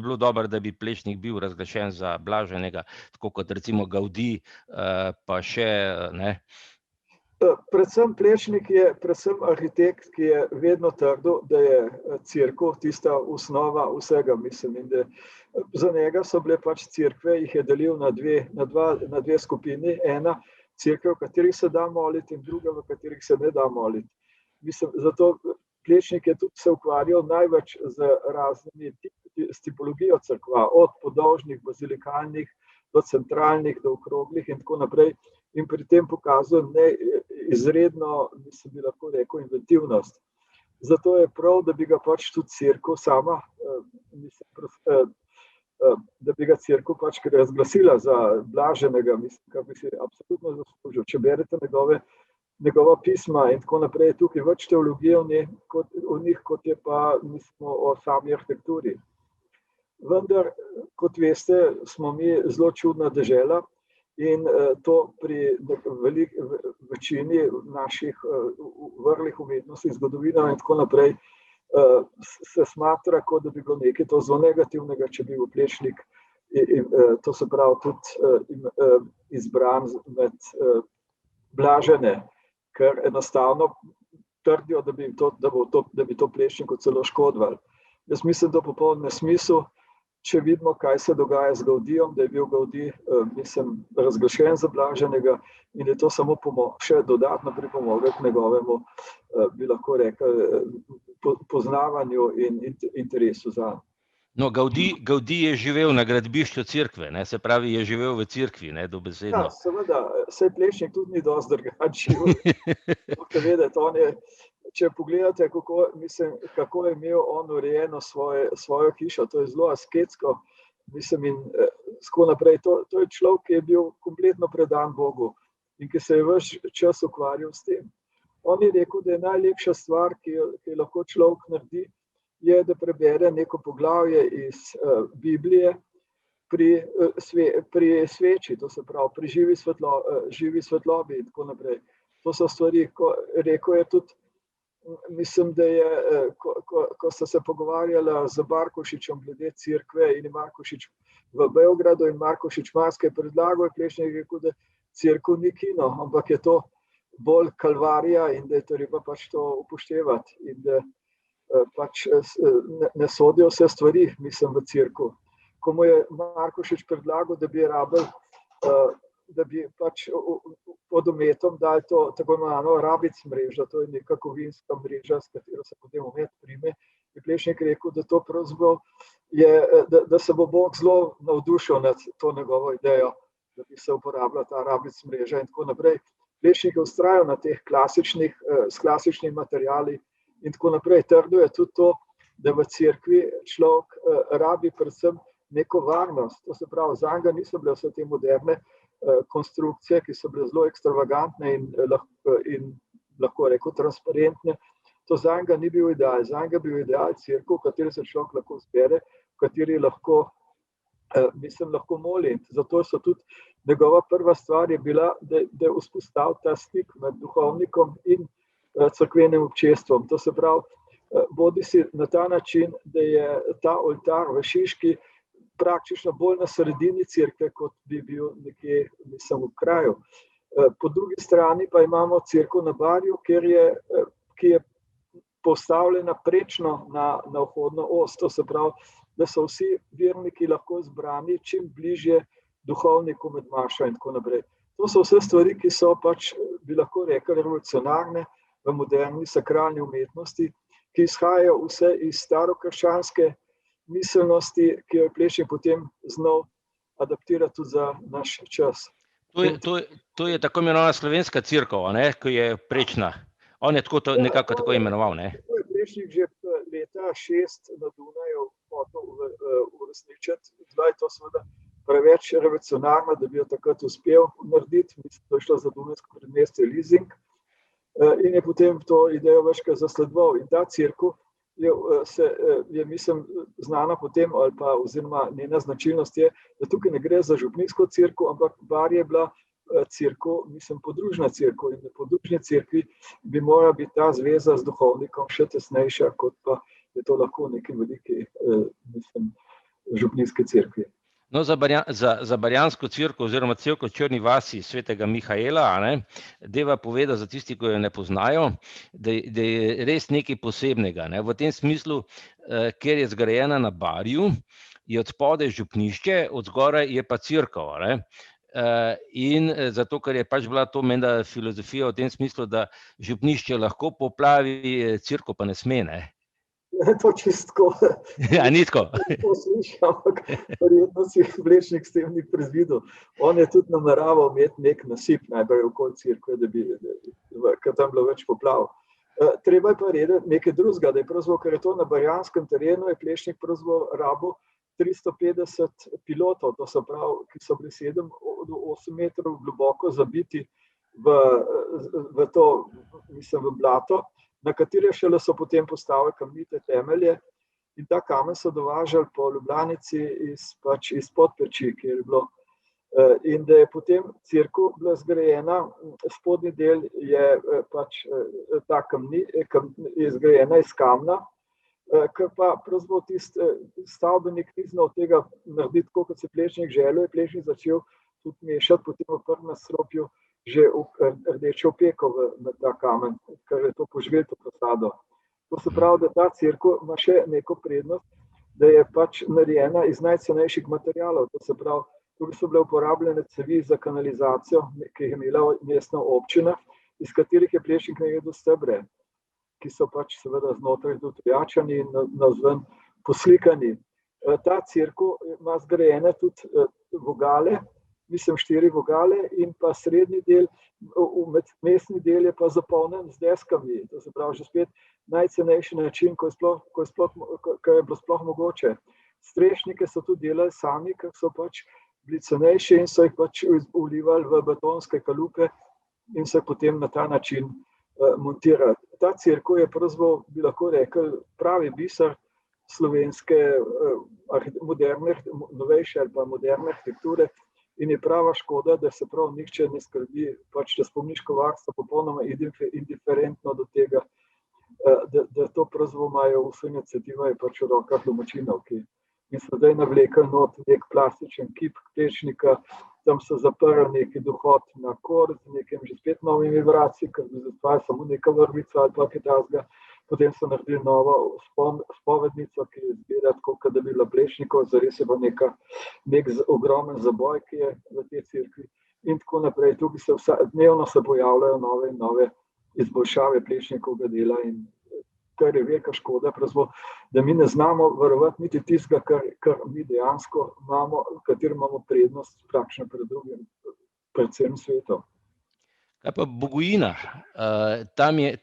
bilo dobro, da bi Plečnik bil razglašen za blaženega, tako kot recimo Gaudí, pa še, ne? Predvsem Plečnik je predvsem arhitekt, ki je vedno trdil, da je cerkev tista osnova vsega, mislim, in da za njega so bile pač cerkve, jih je delil na dve skupini, ena cerkev, v katerih se da moliti, in druga, v katerih se ne da moliti. Mislim, zato Plečnik je tudi se ukvarjal največ z raznimi tipologijo cerkva, od podolžnih, bazilikalnih, do centralnih, do okroglih in tako naprej. In pri tem pokazal izredno, mislim, bi lahko rekel, inventivnost. Zato je prav, da bi ga pač tudi cerkev sama, da bi ga cerkev pač razglasila za blaženega, mislim, kar bi si absolutno zaslužil. Če berete njegova pisma in tako naprej, je tukaj več teologije v njih, kot je pa, mislimo, o sami arhitekturi. Vendar, kot veste, smo mi zelo čudna dežela. In to pri večini naših vrlih umetnosti, zgodovinarjev in tako naprej, se smatra, kot da bi bilo nekaj to zelo negativnega, če bi bil Plečnik, to se pravi tudi izbran med blažene, ker enostavno trdijo, da bi to Plečniku celo škodovalo. Jaz mislim, da popoln nesmisel. Če vidimo, kaj se dogaja z Gaudíjem, da je bil Gaudí, mislim, razglašen za blaženega in je to samo še dodatno pripomoglo k njegovemu, bi lahko rekel, poznavanju in interesu za. No, Gaudí je živel na gradbišču cerkve, ne, se pravi, je živel v cerkvi, ne, dobesedno. Ja, seveda, saj Plečnik tudi ni dosti drugače živel. Če pogledate, kako je imel on urejeno svojo hišo, to je zelo asketsko, mislim, in tako naprej. To je človek, ki je bil kompletno predan Bogu in ki se je ves čas ukvarjal s tem. On je rekel, da je najlepša stvar, ki jo lahko človek naredi, je, da prebere neko poglavje iz Biblije pri sveči, to se pravi, pri živi svetlobi in tako naprej. To so stvari, rekel je tudi. Mislim, da je, ko sta se pogovarjala z Markošičem glede cerkve in Markošič v Beogradu in Markošič Marske predlagal, je Plečnik rekel, da cerkev ni kino, ampak je to bolj kalvarija in da je treba pač to upoštevati in da pač ne sodijo vse stvari, mislim, v cerkev. Ko mu je Markošič predlagal, da bi pač pod ometom dali to tako imenovano rabic mrežo, to je neka kovinska mreža, s katero se potem omet prime. Je Plečnik rekel, da to pravzaprav je, da se bo Bog zelo navdušil nad to njegovo idejo, da bi se uporabila ta rabic mreža in tako naprej. Plečnik je vztrajal na teh s klasičnimi materiali in tako naprej. Trdil je tudi to, da v cerkvi človek rabi predvsem neko varnost. To se pravi, zanj niso bile vse te moderne konstrukcije, ki so bile zelo ekstravagantne in lahko rekel transparentne. To zanj ni bil ideal. Zanj je bil ideal cerkev, v kateri se človek lahko zbere, v kateri lahko moli. Zato so tudi njegova prva stvar je bila, da je vzpostavil ta stik med duhovnikom in cerkvenim občestvom. To se pravi, bodi si na ta način, da je ta oltar v Šiški praktično bolj na sredini cerkve, kot bi bil nekje, mislim, v kraju. Po drugi strani pa imamo cerkev na Barju, ki je postavljena prečno na vhodno os. To se pravi, da so vsi verniki lahko zbrani čim bližje duhovniku med mašo in tako naprej. To so vse stvari, ki so pač, bi lahko rekli, revolucionarne v moderni sakralni umetnosti, ki izhajajo vse iz starokrščanske miselnosti, ki jo je Plečnik potem znal adaptirati tudi za naš čas. To je tako imenovana slovenska cerkev, ki je prečna. On je nekako tako imenoval, ne? To je Plečnik že leta 6 na Dunaju hotel uresničiti. Zdaj je to seveda preveč revolucionarno, da bi jo takrat uspel narediti. Mislim, da je šlo za Dunajsko predmestje Lizing. In je potem to idejo večkrat zasledoval. In ta cerkev je mislim, znana potem, ali pa oziroma njena značilnost je, da tukaj ne gre za župnijsko cerkev, ampak Bar je bila cerkev, mislim, podružna cerkev. In na podružni cerkvi bi morala biti ta zveza z duhovnikom še tesnejša, kot pa je to lahko v neki veliki, mislim, župnijski cerkvi. No, za barjansko cerkev oziroma cerkev v Črni vasi svetega Mihaela, deva povedati za tisti, ki jo ne poznajo, da je res nekaj posebnega. V tem smislu, ker je zgrajena na Barju, je od spodaj župnišče, od zgoraj je pa cerkev. In zato, ker je pač bila to menda filozofija v tem smislu, da župnišče lahko poplavi, cerkev pa ne sme, ne? To čistko. Ja, ni tako. To slišim, ampak verjetno si Plečnik s tem ni predvidel. On je tudi nameraval imeti nek nasip najprej okoli cerkve, da bi tam bilo več poplav. Treba je pa redeti nekaj drugega, da je pravzaprav, ker je to na barjanskem terenu, je Plečnik pravzaprav rabil 350 pilotov, to se pravi, ki so bili 7 do 8 metrov globoko zabiti v to, mislim, v blato, na katere šele so potem postavili kamnite temelje in ta kamen so dovažali po Ljubljanici iz Podpeči, kjer je bilo. In da je potem cerkev bila zgrajena, spodnji del je pač ta je zgrajena iz kamna, ker pa pravzaprav tisti stavbenik ni znal tega narediti, tako kot se Plečnik želel, je Plečnik začel tudi mešati potem v prvem nadstropju že rdečo opeko v ta kamen, ker je to poživel to fasado. To se pravi, da ta cerkev ima še neko prednost, da je pač narejena iz najcenejših materialov. To se pravi, tukaj so bile uporabljene cevi za kanalizacijo, ki jih je imela mestna občina, iz katerih je Plečnik naredil stebre, ki so pač seveda znotraj dotrjačani in navzven poslikani. Ta cerkev ima zgrajene tudi vogale, mislim 4 vogale in pa srednji del, mestni del je pa zapolnjen z deskami. To se pravi že spet najcenejši način, ko je bilo sploh mogoče. Strešnike so tudi delali sami, ker so pač bili cenejši in so jih pač vlivali v betonske kalupe in so jih potem na ta način montirali. Ta cerkev je pravzaprav, bi lahko rekel, pravi biser slovenske moderne, novejše ali pa moderne arhitekture. In je prava škoda, da se prav nihče ne skrbi, pač da spomniško varstvo popolnoma indiferentno do tega, da to pravzaprav imajo vse iniciativa je pač v rokah domačinov, ki so zdaj navlekli not nek plastičen kip Plečnika, tam so zaprli neki dohod na kor z nekim že spet novimi vratci, ker bi zatvali samo neka vrvica ali pa kaj takega. Potem so naredili novo spovednico, ki je izgleda tako, kot da bi bila Plečnikov, zares je pa nek ogromen zaboj, ki je v tej cerkvi in tako naprej. Tukaj dnevno se pojavljajo nove in nove izboljšave Plečnikovega dela in kar je velika škoda, da mi ne znamo varovati niti tistega, kar mi dejansko imamo, katero imamo prednost praktično pred drugim, predvsem svetom. Kaj pa Bogojina?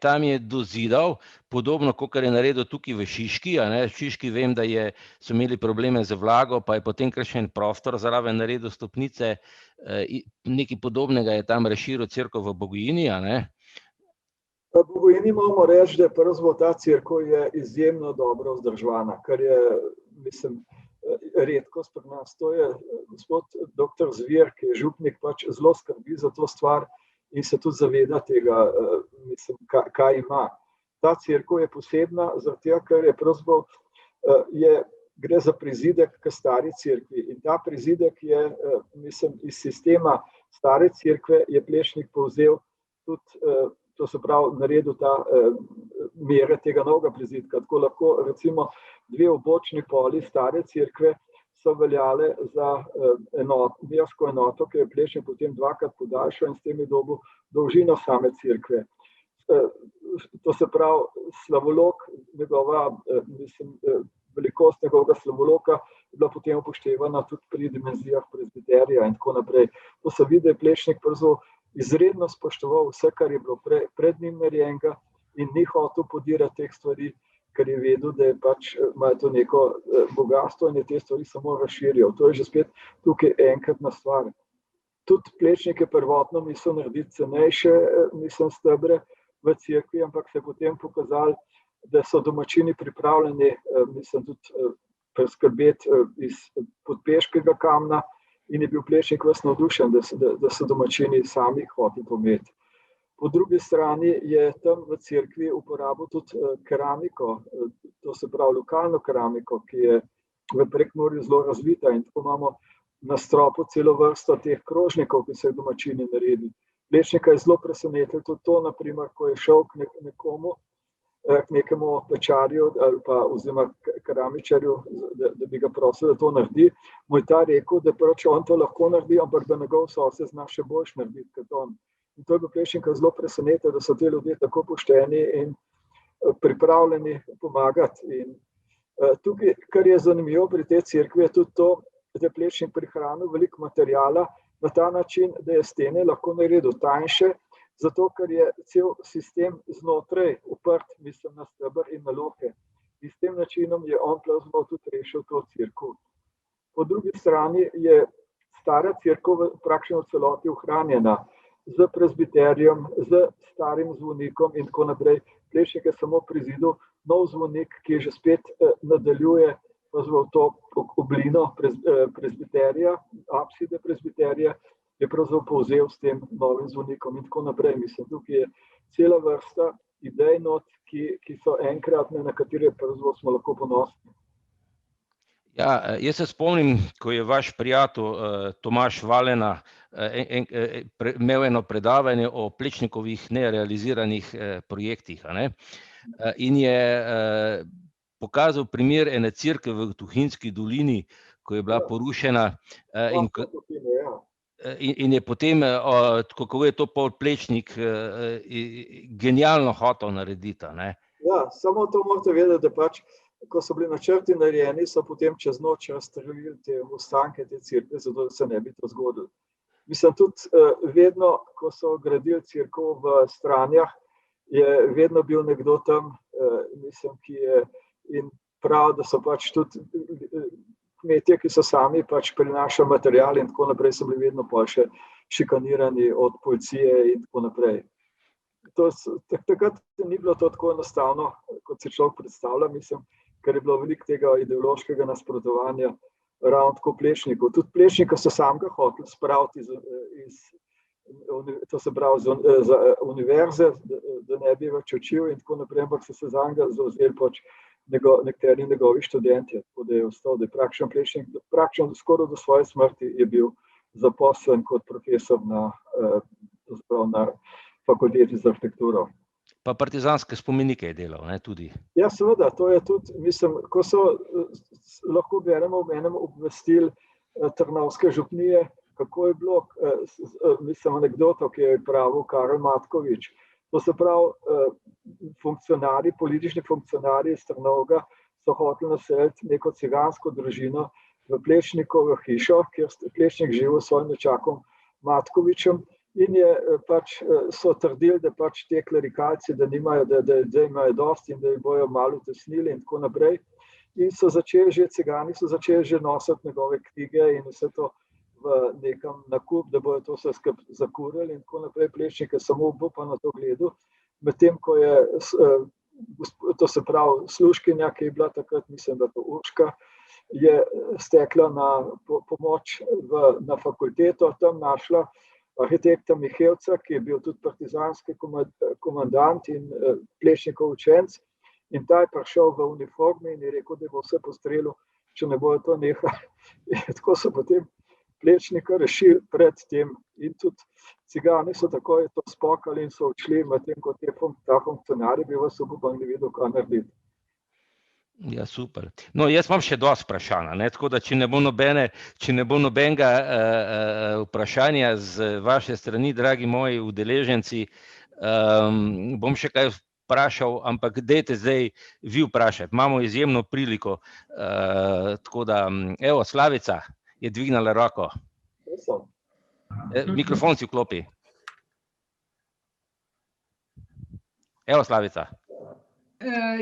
Tam je dozidal, podobno, kot je naredil tukaj v Šiški. V Šiški vem, da so imeli probleme z vlago, pa je potem kar še en prostor zraven naredil stopnice. Nekaj podobnega je tam razširil cerkev v Bogojini, V Bogojini moramo reči, da pravzaprav ta cerkev je izjemno dobro vzdrževana, kar je, mislim, redkost pri nas. To je gospod dr. Zvir, ki je župnik, pač zelo skrbi za to stvar in se tudi zaveda tega, mislim, kaj ima. Ta cerkev je posebna, zaradi tega, ker je pravzaprav gre za prizidek k stari cerkvi. In ta prizidek je, mislim, iz sistema stare cerkve je Plečnik povzel tudi, to se pravi, naredil ta mere tega novega prizidka. Tako lahko recimo dve obočni poli stare cerkve so veljale za mersko enoto, ki je Plečnik potem dvakrat podaljšal in s tem je dobil dolžino same cerkve. To se pravi, slavolok, njegova, mislim, velikost njegovega slavoloka je bila potem upoštevana tudi pri dimenzijah prezbiterija in tako naprej. To se vidi, da je Plečnik izredno spoštoval vse, kar je bilo pred njim narejenega in ni hotel podirati teh stvari, ker je vedel, da je pač imajo to neko bogatstvo in je te stvari samo razširjal. To je že spet tukaj enkratna stvar. Tudi Plečnik je prvotno mislil narediti cenejše, mislim, stebre v cerkvi, ampak se je potem pokazalo, da so domačini pripravljeni, mislim, tudi preskrbeti iz podpeškega kamna in je bil Plečnik ves navdušen, da so domačini sami hoteli to imeti. Po drugi strani je tam v cerkvi uporabil tudi keramiko, to se pravi lokalno keramiko, ki je v Prekmurju zelo razvita in tako imamo na stropu celo vrsto teh krožnikov, ki so jih domačini naredili. Plečnika je zelo presenetil tudi to, naprimer, ko je šel k nekomu, k nekemu pečarju ali pa oziroma keramičarju, da bi ga prosil, da to naredi, mu je ta rekel, da pač on to lahko naredi, ampak da njegov sosed zna še boljš narediti kot on. In to je bil Plečnika zelo presenetil, da so ti ljudje tako pošteni in pripravljeni pomagati. In tukaj, kar je zanimivo pri tej cerkvi, je tudi to, da je Plečnik prihranil veliko materijala na ta način, da je stene lahko naredil tanjše, zato ker je cel sistem znotraj uprt, mislim, na steber in na loke. In s tem načinom je on pravzaprav tudi rešil to cerkev. Po drugi strani je stara cerkev praktično v celoti ohranjena z prezbiterijem, z starim zvonikom in tako naprej. Plečnik je samo prizidal nov zvonik, ki že spet nadaljuje to oblino prezbiterija, apside prezbiterija, je pravzaprav povzel s tem novim zvonikom in tako naprej. Mislim, tukaj je cela vrsta idej not, ki so enkratne, na katere pravzaprav smo lahko ponosni. Ja, jaz se spomnim, ko je vaš prijatelj Tomaž Valena imel eno predavanje o Plečnikovih nerealiziranih projektih, in je pokazal primer ene cerkve v Tuhinjski dolini, ko je bila porušena in je potem, kako je to pol Plečnik genialno hotel narediti. Ja, samo to morate vedeti, da pač, ko so bili načrti narejeni, so potem čez noč razstrelili te ostanke te cerkve, zato da se ne bi to zgodilo. Mislim, tudi vedno, ko so gradili cerkev v Stranjah, je vedno bil nekdo tam, mislim, ki je in prav, da so pač tudi kmetje, ki so sami pač prinašali material in tako naprej, so bili vedno pol še šikanirani od policije in tako naprej. Takrat ni bilo to tako enostavno, kot se človek predstavlja, mislim, ker je bilo veliko tega ideološkega nasprotovanja ravno tako Plečnikov. Tudi Plečnika so samega hoteli spraviti iz to se pravi za univerze, da ne bi več učil in tako naprej, ampak so se zanjega zavzeli pač nekateri njegovi študenti, tako da je ostal, da je praktično Plečnik, praktično skoraj do svoje smrti je bil zaposlen kot profesor na fakulteti za arhitekturo. Pa partizanske spomenike je delal, tudi. Ja, seveda, to je tudi, mislim, ko so, lahko beremo v enem obvestil Trnovske župnije, kako je bilo, mislim, anekdoto, ki je pravil Karel Matkovič. To se pravi, funkcionarji, politični funkcionarji iz Trnovega so hoteli naseliti neko cigansko družino v Plečnikovo hišo, kjer Plečnik živel s svojim nečakom Matkovičem in je pač so trdili, da pač te klerikalci, da nimajo, da imajo dosti in da jih bojo malo utesnili in tako naprej. In so začeli že, cigani so začeli že nositi njegove knjige in vse to v nekam nakup, da bojo to vse skupaj zakurili in tako naprej. Plečnik je samo obupan na to gledal, medtem ko je, to se pravi, služkinja, ki je bila takrat, mislim, da to Urška, je stekla na pomoč na fakulteto, tam našla arhitekta Mihevca, ki je bil tudi partizanski komandant in Plečnikov učenec. In ta je prišel v uniformi in je rekel, da bo vse postrelil, če ne bojo to nehali. Tako so potem Plečnika rešili pred tem. In tudi cigani so takoj to spokali in so odšli, medtem ko ta funkcionar je bil v Soboban, ni vedel, kaj narediti. Ja, super. No, jaz imam še dosti vprašanja, tako da če ne bo nobenega vprašanja z vaše strani, dragi moji udeleženci, bom še kaj vprašal, ampak dajte zdaj vi vprašati. Imamo izjemno priliko, tako da, evo, Slavica je dvignala roko. Mikrofon si vklopi. Evo, Slavica.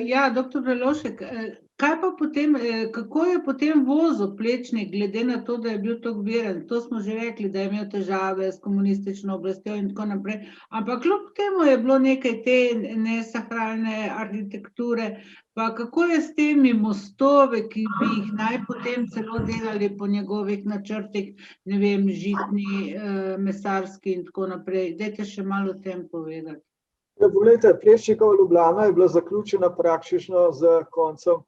Ja, doktor Prelovšek, kaj pa potem, kako je potem vozil Plečnik, glede na to, da je bil tako veren? To smo že rekli, da je imel težave s komunistično oblastjo in tako naprej, ampak kljub temu je bilo nekaj te nesakralne arhitekture, pa kako je s temi mostovi, ki bi jih naj potem celo delali po njegovih načrtih, ne vem, žitni, mesarski in tako naprej. Dajte še malo o tem povedati. Poglejte, Plečnikova Ljubljana je bila zaključena praktično z koncem,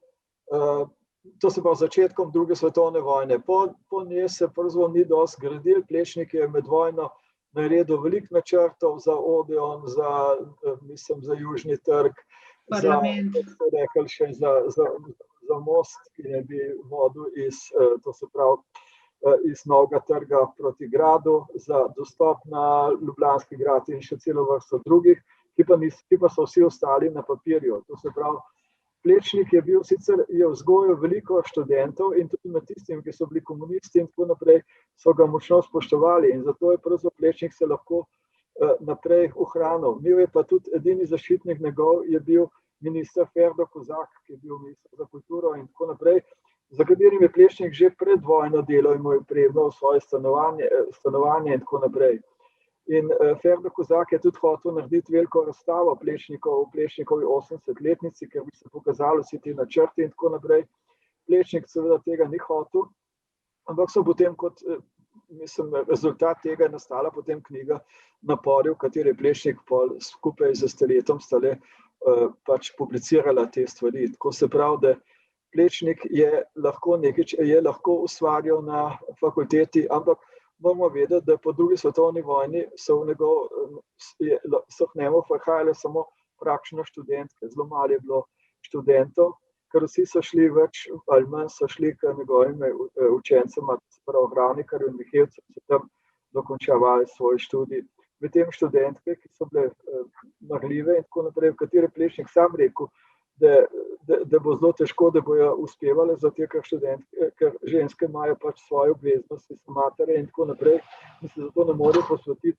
to se pa začetkom druge svetovne vojne. Po njej se pravzaprav ni dosti gradil. Plečnik je med vojno naredil veliko načrtov za Odeon, za Južni trg, Parlament. za most, ki ne bi vodil iz Novega trga proti gradu, za dostop na Ljubljanski grad in še celo vrsto drugih, ki pa so vsi ostali na papirju. To se pravi, Plečnik je bil sicer, je vzgojil veliko študentov in tudi med tistimi, ki so bili komunisti in tako naprej, so ga močno spoštovali in zato je pravzaprav Plečnik se lahko naprej ohranil. Imel je pa tudi edini zaščitnik njegov, je bil minister Ferdo Kozak, ki je bil minister za kulturo in tako naprej, za katerim je Plečnik že pred vojno delal in mu je opremljal svoje stanovanje in tako naprej. In Ferdo Kozak je tudi hotel narediti veliko razstavo Plečnikovi 80-letnici, ker bi se pokazali vsi ti načrti in tako naprej. Plečnik seveda tega ni hotel, ampak so potem rezultat tega je nastala potem knjiga Napori, v kateri je Plečnik skupaj z Steletom pač publicirala te stvari. Tako se pravi, da Plečnik je lahko ustvarjal na fakulteti, ampak moramo vedeti, da po drugi svetovni vojni so k njemu prihajale samo praktično študentke. Zelo malo je bilo študentov, ker vsi so šli več ali manj so šli k njegovim učencema, prav Ravnikarju in Mihevcu, so tam dokončavali svoj študij. Medtem študentke, ki so bile marljive in tako naprej, v kateri Plečnik sam rekel, da bo zelo težko, da bojo uspevale, zato ker ženske imajo pač svoje obveznosti, so matere in tako naprej, in se zato ne morejo posvetiti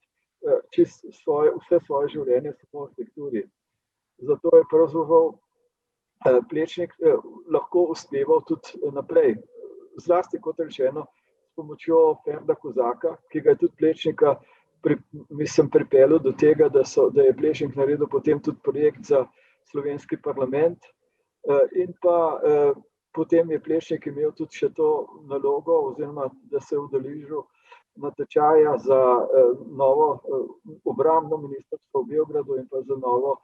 vse svoje življenje samo arhitekturi. Zato je pravzaprav Plečnik lahko uspeval tudi naprej. Zlasti, kot rečeno, s pomočjo Ferda Kozaka, ki ga je tudi Plečnika pripeljal do tega, da je Plečnik naredil potem tudi projekt za slovenski parlament in pa potem je Plečnik imel tudi še to nalogo, oziroma da se je udeležil natečaja za novo obrambno ministrstvo v Beogradu in pa za novo,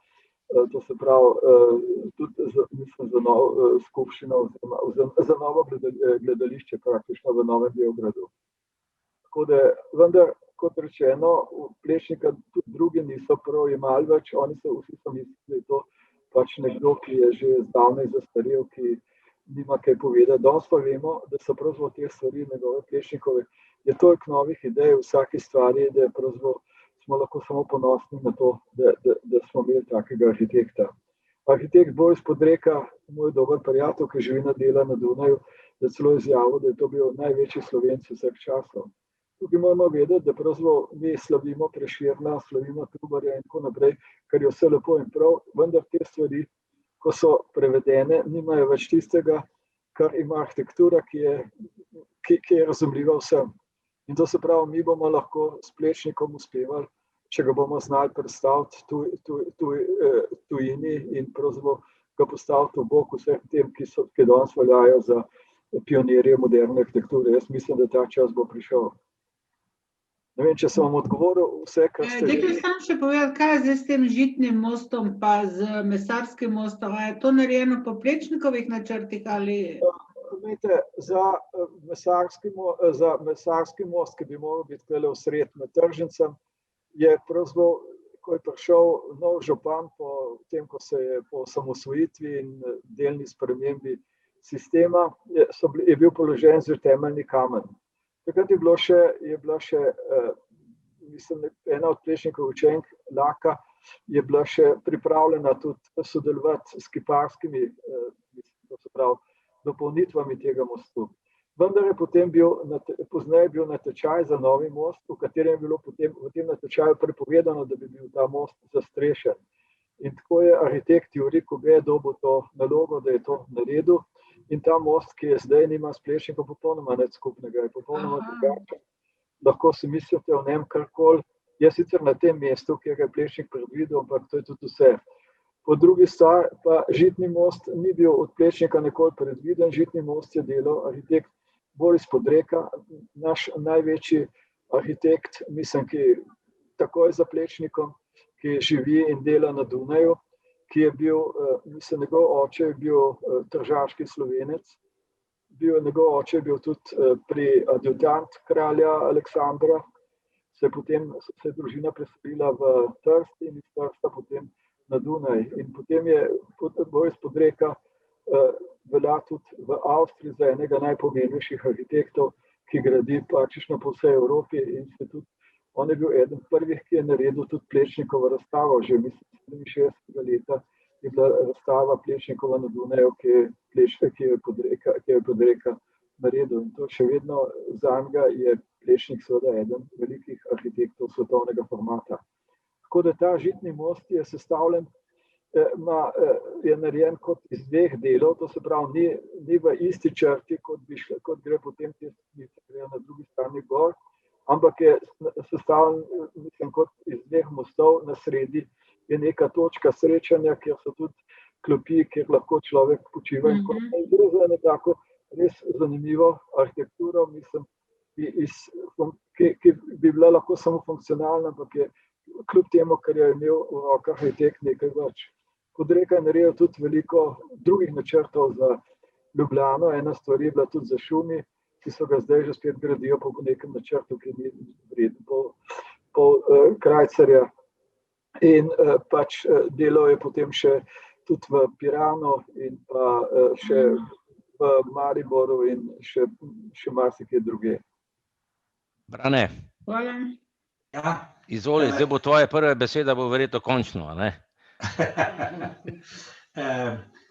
to se pravi, tudi za novo skupščino, za novo gledališče praktično v Novem Beogradu. Tako da, vendar, kot rečeno, Plečnika tudi drugi niso prav imali več, vsi so mislili, da je to pač nekdo, ki je že zdavnaj zastarel, ki nima kaj povedati. Danes pa vemo, da so pravzaprav te stvari njegove Plečnikove, je toliko novih idej v vsaki stvari, da pravzaprav smo lahko samo ponosni na to, da smo imeli takega arhitekta. Arhitekt Boris Podreka, moj dober prijatelj, ki živi dela na Dunaju, je celo izjavil, da je to bil največji Slovenec vseh časov. Tukaj moramo vedeti, da pravzaprav mi slavimo Prešerna, slavimo Trubarja in tako naprej, kar je vse lepo in prav, vendar te stvari, ko so prevedene, nimajo več tistega, kar ima arhitektura, ki je razumljiva vsem. In to se pravi, mi bomo lahko s Plečnikom uspevali, če ga bomo znali predstaviti tujini in pravzaprav ga postaviti v bok vseh tem, ki danes veljajo za pionirje moderne arhitekture. Jaz mislim, da ta čas bo prišel. Ne vem, če sem vam odgovoril vse, kar ste Dajte želeli. sam še povedati, kaj je zdaj s tem žitnim mostom pa z mesarskim mostom? A je to narejeno po Plečnikovih načrtih ali? Veste, za mesarski most, ki bi moral biti tukaj vsred med Tržencem, je pravzaprav, ko je prišel nov župan po tem, ko se je po osamosvojitvi in delni spremembi sistema, je bil položen že temeljni kamen. Takrat je bila še mislim, ena od Plečnikovih učenk, Laka, je bila še pripravljena tudi sodelovati s kiparskimi, to se pravi, dopolnitvami tega mostu. Vendar je pozneje bil natečaj za novi most, v katerem je bilo potem v tem natečaju prepovedano, da bi bil ta most zastrešen. In tako je arhitekt Jurij Kobe dobil to nalogo, da je to naredil. In ta most, ki je zdaj, nima s Plečnikom popolnoma nič skupnega, je popolnoma drugačen. Lahko si mislite o njem karkoli. Je sicer na tem mestu, kjer je Plečnik predvidel, ampak to je tudi vse. Po drugi strani pa žitni most ni bil od Plečnika nikoli predviden. Žitni most je delal arhitekt Boris Podreka, naš največji arhitekt, mislim, ki takoj za Plečnikom, ki živi in dela na Dunaju, ki je bil, mislim, njegov oče je bil tržaški Slovenec, njegov oče je bil tudi adjutant kralja Aleksandra, potem se je družina preselila v Trst in iz Trsta potem na Dunaj. In potem je Boris Podreka velja tudi v Avstriji za enega najpomembnejših arhitektov, ki gradi praktično po vsej Evropi in on je bil eden prvih, ki je naredil tudi Plečnikovo razstavo. Že mislim, 67. leta je bila razstava Plečnikova na Dunaju, ki je Podreka naredil. In to še vedno zanjega je Plečnik seveda eden velikih arhitektov svetovnega formata. Tako da ta žitni most je sestavljen, je narejen kot iz dveh delov, to se pravi, ni v isti črti, kot gre potem te stopnice, grejo na drugi strani gor, ampak je sestavljen, mislim, kot iz dveh mostov. Na sredi je neka točka srečanja, kjer so tudi klopi, kjer lahko človek počiva. In kot gre za nekako res zanimivo arhitekturo, mislim, ki bi bila lahko samo funkcionalna, ampak je kljub temu, ker je imel v rokah arhitekt nekaj več. Podreka je naredil tudi veliko drugih načrtov za Ljubljano. Ena stvar je bila tudi za Šumi, ki so ga zdaj že spet gradijo po nekem načrtu, ki ni vreden pol krajcarja. In pač delal je potem še tudi v Piranu in pa še v Mariboru in še marsikje druge. Brane. Hvala. Ja. Izvoli, zdaj bo tvoja prva beseda, bo verjetno končno, a ne?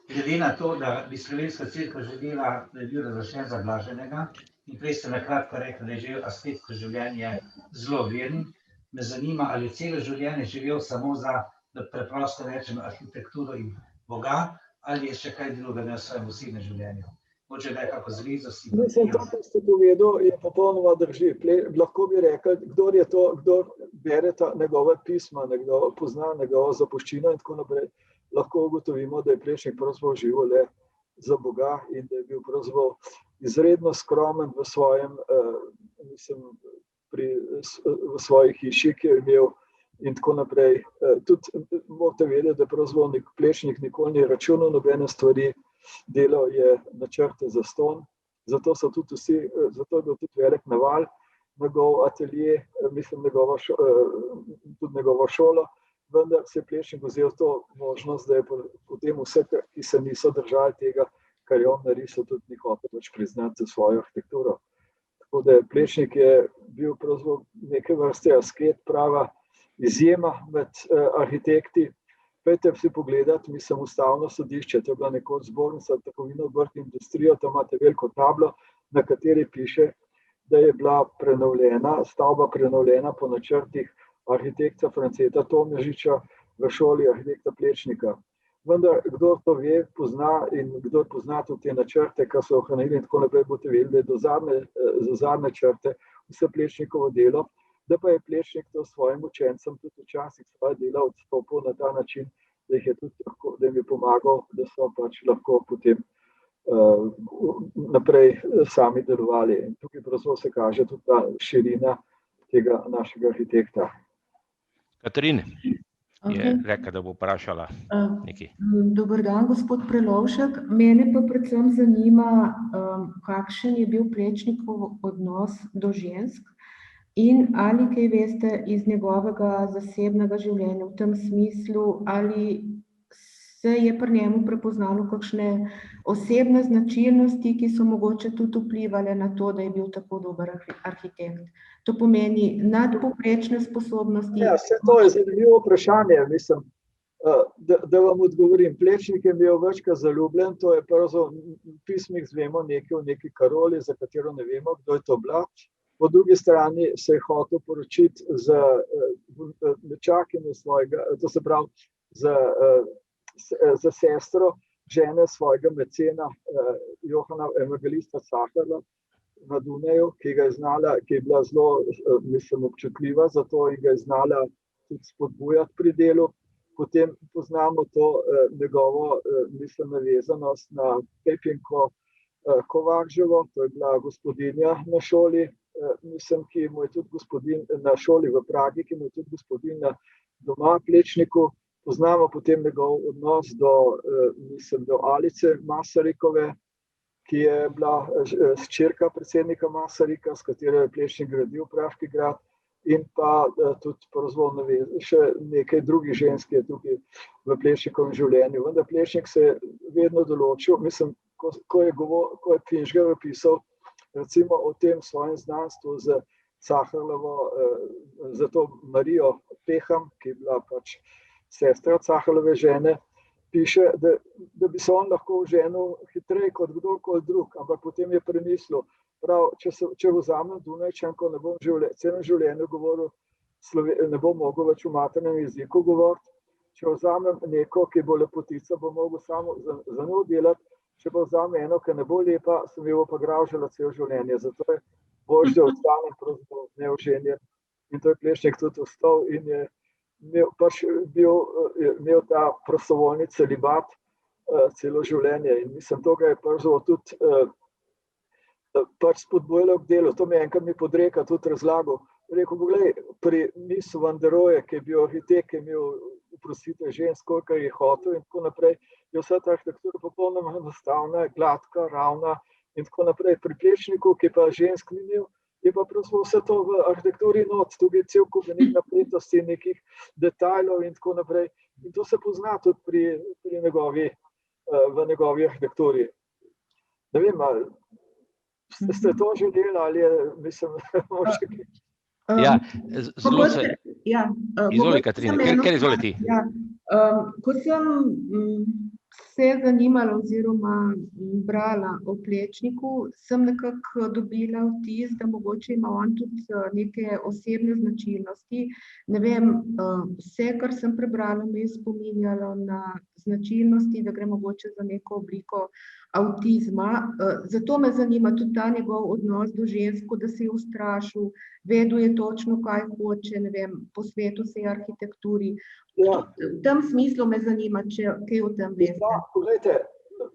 Glede na to, da bi Slovenska cerkev želela, da je bil razglašen za blaženega, in prej ste na kratko rekli, da je živel asketsko življenje zelo veren, me zanima, ali je celo življenje živel samo za, da preprosto rečem, arhitekturo in Boga, ali je še kaj drugega v svojem osebnem življenju. Mogoče da je kako zvezo si. Mislim, to, kar ste povedal, je popolnoma drži. Lahko bi rekel, kdor bere njegove pisma, nekdo pozna njegovo zapuščino in tako naprej, lahko ugotovimo, da je Plečnik pravzaprav živel le za Boga in da je bil pravzaprav izredno skromen v svojem, v svoji hiši, ki jo je imel in tako naprej. Tudi morate vedeti, da pravzaprav Plečnik nikoli ni računal nobene stvari, delal je načrte za ston, zato je bil tudi velik naval, njegov atelje, mislim, tudi njegovo šolo, vendar se je Plečnik vzel to možnost, da je potem vse, ki se niso držali tega, kar je on narisal, tudi ni hotel več priznati za svojo arhitekturo. Tako da Plečnik je bil pravzaprav neke vrste asket, prava izjema med arhitekti. Pojdite si pogledati, mislim, Ustavno sodišče, to je bila nekoč zbornica trgovine, obrt in industrijo, tam imate veliko tablo, na kateri piše, da je bila stavba prenovljena po načrtih arhitekta Franceta Tomežiča v šoli arhitekta Plečnika. Vendar, kdor to ve, pozna in kdor pozna tudi te načrte, kar so ohranili in tako naprej, boste vedeli, da je za zadnje črte vse Plečnikovo delo, da pa je Plečnik to svojim učencem tudi včasih svoje dela odstopil na ta način, da jim je pomagal, da so pač lahko potem naprej sami delovali. In tukaj pravzaprav se kaže tudi ta širina tega našega arhitekta. Katarina je Okay. rekla, da bo vprašala nekaj. Dober dan, gospod Prelovšek. Mene pa predvsem zanima, kakšen je bil Plečnikov odnos do žensk in ali kaj veste iz njegovega zasebnega življenja v tem smislu, ali se je pri njemu prepoznalo kakšne osebne značilnosti, ki so mogoče tudi vplivale na to, da je bil tako dober arhitekt. To pomeni nadpovprečne sposobnosti. Ja, vse to je zanimivo vprašanje, mislim, da vam odgovorim. Plečnik je bil večkrat zaljubljen, to je pravzaprav v pismih zvemo nekaj o neki Karoli, za katero ne vemo, kdo je to bila. Po drugi strani se je hotel poročiti z nečakinjo svojega, to se pravi za sestro žene svojega mecena Johana Evangelista Caherla na Dunaju, ki je bila zelo, mislim, občutljiva za to in ga je znala tudi spodbujati pri delu. Potem poznamo to njegovo, mislim, navezanost na Pepinko Kovakževo, to je bila gospodinja na šoli, mislim, ki mu je tudi gospodin na šoli v Pragi, ki mu je tudi gospodin doma Plečniku. Poznamo potem njegov odnos do Alice Masarykove, ki je bila hčerka predsednika Masarika, s katero je Plečnik gradil Praški grad, in pa tudi še nekaj drugih žensk je tukaj v Plečnikovem življenju. Vendar Plečnik se je vedno določil, mislim, ko je Finžgar pisal recimo o tem svojem znanstvu z Caherlovo, za to Marijo Peham, ki je bila pač sestra Caherlove žene, piše, da bi se on lahko oženil hitreje kot kdorkoli drug, ampak potem je premislil, prav, če vzamem Dunajčanko, ne bom celem življenju govoril, ne bom mogel več v maternem jeziku govoriti, če vzamem neko, ki bo lepotica, bom mogel samo za njo delati, če pa vzamem eno, ki ne bo lepa, sem jo pa gravžala celo življenje, zato je boljše, da ostanem pravzaprav neoženjen. In to je Plečnik tudi ostal in je imel ta prostovoljni celibat celo življenje. In mislim, to ga je tudi spodbujalo k delu. To mi je enkrat Podreka tudi razlagal. Rekel, poglej, pri Miss van der Rohe, ki je bil arhitekt, ki je imel oprostite žensk, kolikor je hotel in tako naprej, je vsa ta arhitektura popolnoma enostavna, gladka, ravna in tako naprej. Pri Plečniku, ki pa žensk ni imel, je pa pravzaprav vse to v arhitekturi not, tukaj je cel kup nekih napetosti, nekih detajlov in tako naprej. In to se pozna tudi v njegovi arhitekturi. Ne vem, ali ste to želeli ali je, mislim, možda kaj. Ja, zelo se... Izvoli, Katarina, ker izvoli ti. Ko sem se zanimala oziroma brala o Plečniku, sem nekako dobila vtis, da mogoče ima on tudi neke osebne značilnosti. Ne vem, vse, kar sem prebrala, me je spominjalo na značilnosti, da gre mogoče za neko obliko avtizma. Zato me zanima tudi ta njegov odnos do žensk, da se je ustrašil, vedel je točno, kaj hoče, ne vem, posvetil se je arhitekturi. Ja. V tem smislu me zanima, če kaj o tem veste. Poglejte,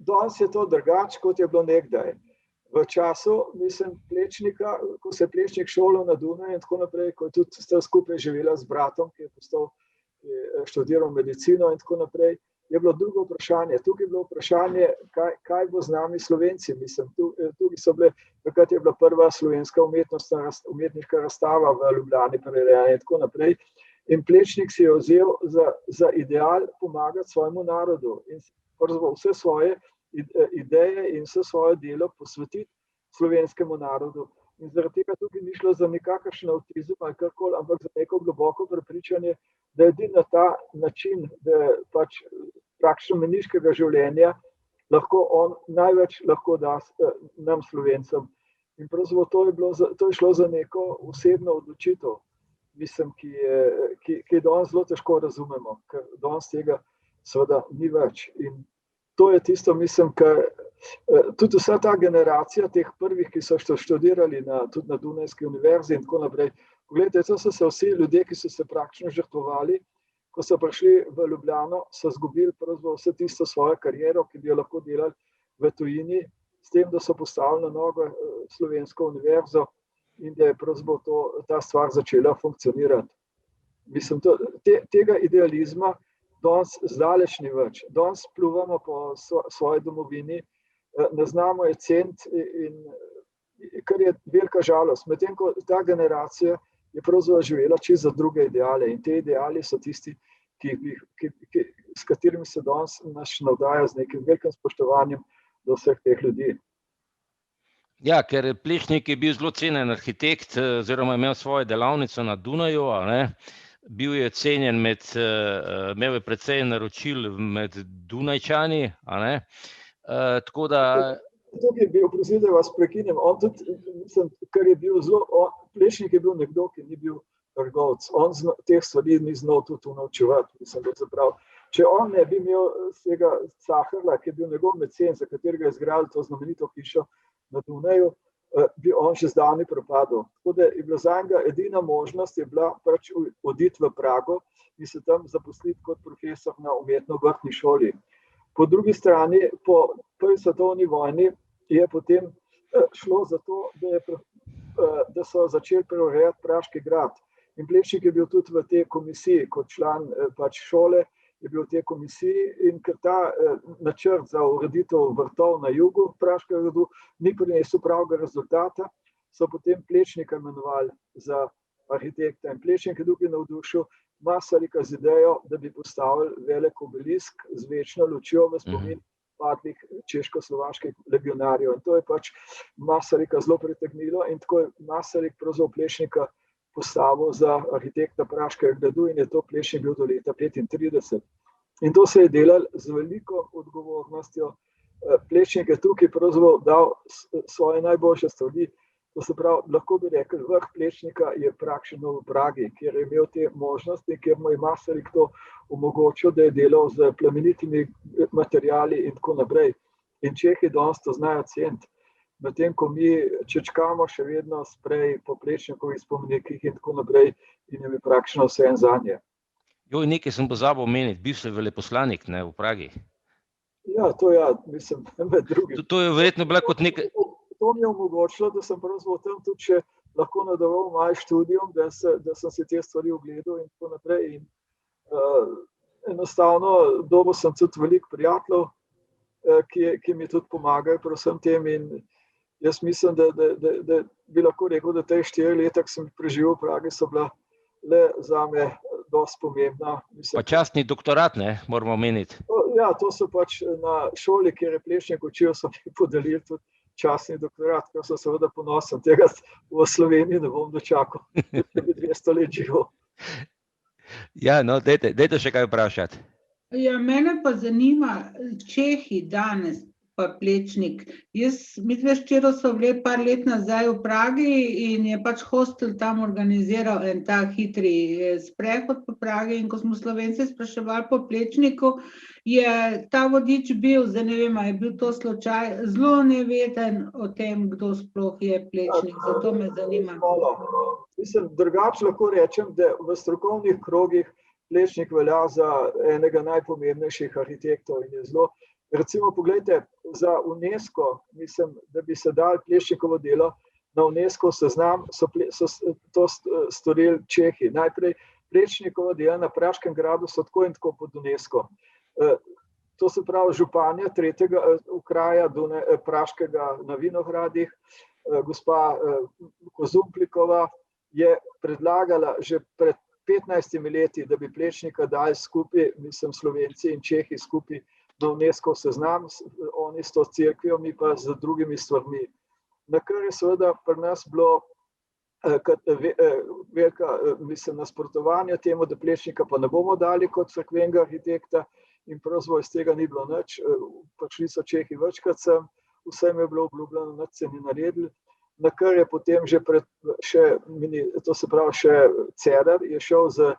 danes je to drugače, kot je bilo nekdaj. V času, mislim, Plečnika, ko se je Plečnik šolal na Dunaju in tako naprej, ko je tudi sta skupaj živela z bratom, ki je študiral medicino in tako naprej, je bilo drugo vprašanje. Tukaj je bilo vprašanje, kaj bo z nami Slovenci. Mislim, tukaj so bile, takrat je bila prva slovenska umetniška razstava v Ljubljani prirejena in tako naprej. In Plečnik si je vzel za ideal pomagati svojemu narodu in vse svoje ideje in vse svoje delo posvetiti slovenskemu narodu. In zaradi tega tukaj ni šlo za nikakršen avtizem ali karkoli, ampak za neko globoko prepričanje, da je edini na ta način, da pač praktično meniškega življenja lahko on največ lahko da nam Slovencem. In pravzaprav to je šlo za neko osebno odločitev. Mislim, ki danes zelo težko razumemo, ker danes tega seveda ni več. In to je tisto, mislim, ker tudi vsa ta generacija teh prvih, ki so študirali tudi na Dunajski univerzi in tako naprej. Poglejte, to so se vsi ljudje, ki so se praktično žrtvovali, ko so prišli v Ljubljano, so izgubili pravzaprav vse tisto svojo kariero, ki bi jo lahko delali v tujini, s tem, da so postavili na nogo slovensko univerzo. in da je pravzaprav ta stvar začela funkcionirati. Mislim, tega idealizma danes zdaleč ni več. Danes pluvamo po svoji domovini, ne znamo je ceniti, kar je velika žalost. Medtem ko ta generacija je pravzaprav živela čisto za druge ideale in te ideali so tisti, s katerimi se danes nas navdaja z nekim velikim spoštovanjem do vseh teh ljudi. Ja, ker Plečnik je bil zelo cenjen arhitekt, oziroma imel svojo delavnico na Dunaju, bil je cenjen imel je precej naročil med Dunajčani, tako da... Tukaj je bil, prosite, da vas prekinem, on tudi, mislim, ker je bil Plečnik je bil nekdo, ki ni bil trgovec, on teh stvari ni znal tudi naučevati, mislim, da zaprav. Če on ne bi imel tega Sacherla, ki je bil njegov mecen, za katerega je zgradil to znamenito hišo na Dunaju, bi on še zdavnaj propadel. Tako da je bila zanjega edina možnost, je bila pač oditi v Prago in se tam zaposliti kot profesor na umetno-obrtni šoli. Po drugi strani, po prvi svetovni vojni je potem šlo za to, da so začeli preurejati Praški grad. In Plečnik je bil tudi v tej komisiji, kot član pač šole, je bil v tej komisiji in ker ta načrt za ureditev vrtov na jugu Praškega gradu ni prinesel pravega rezultata, so potem Plečnika imenovali za arhitekta. In Plečnik je tukaj navdušil Masarika z idejo, da bi postavili velik obelisk z večno lučjo v spomin padlih češko-slovaških legionarjev. In to je pač Masarika zelo pritegnilo in tako je Masarik pravzaprav Plečnika postavil za arhitekta Praškega gradu in je to Plečnik bil do leta 1935. In to se je delalo z veliko odgovornostjo. Plečnik je tukaj pravzaprav dal svoje najboljše stvari. To se pravi, lahko bi rekel, vrh Plečnika je praktično v Pragi, kjer je imel te možnosti, kjer mu je Masarik to omogočil, da je delal z plemenitimi materiali in tako naprej. In Čehi danes to znajo ceniti. Medtem ko mi čečkamo še vedno sprej po Plečnikovih spomenikih in tako naprej in je praktično vse en zanje. Joj, nekaj sem pozabil omeniti, bil se veleposlanik v Pragi. Ja, mislim, med drugim. To je verjetno bila kot nekaj... To mi je omogočilo, da sem pravzaprav tam tudi še lahko nadaljeval moj študijum, da sem si te stvari ogledal in tako naprej. In enostavno dobil sem tudi veliko prijateljev, ki mi tudi pomagajo pri vsem tem in jaz mislim, da bi lahko rekel, da te 4 leta, ki sem preživel v Pragi, so bila le zame dosti pomembna. Pa častni doktorat, moramo omeniti. Ja, to so pač na šoli, kjer je Plečnik učil, so mi podelili tudi častni doktorat, ker sem seveda ponosen. Tega v Sloveniji ne bom dočakal, da bi 200 let živel. Ja, no, dajte še kaj vprašati. Ja, mene pa zanima, Čehi danes, pa Plečnik. Midve s hčerjo so bili par let nazaj v Pragi in je pač hostel tam organiziral en ta hitri sprehod po Pragi in ko smo Slovenci spraševali po Plečniku, je ta vodič bil, zdaj ne vem, je bil to slučaj, zelo neveden o tem, kdo sploh je Plečnik, zato me zanima. Mislim, drugače lahko rečem, da v strokovnih krogih Plečnik velja za enega najpomembnejših arhitektov in je zelo. Recimo, pogledajte, za UNESCO, mislim, da bi se dal Plečnikovo delo na UNESCO seznam, so to storili Čehi. Najprej Plečnikovo delo na Praškem gradu so tako in tako pod UNESCO. To se pravi županja 3. okraja Praškega na Vinogradih, gospa Kozumplikova je predlagala že pred 15 leti, da bi Plečnika dali skupaj, mislim, Slovenci in Čehi skupaj na UNESCO seznam, oni s to cerkvijo, mi pa z drugimi stvarmi. Na kar je seveda pri nas bilo velika, mislim, nasprotovanje temu, da Plečnika pa ne bomo dali kot cerkvenega arhitekta in pravzaprav iz tega ni bilo nič. Prišli so Čehi večkrat sem, vsem je bilo obljubljeno, nič se ni naredili. Na kar je potem že to se pravi še Cerar je šel z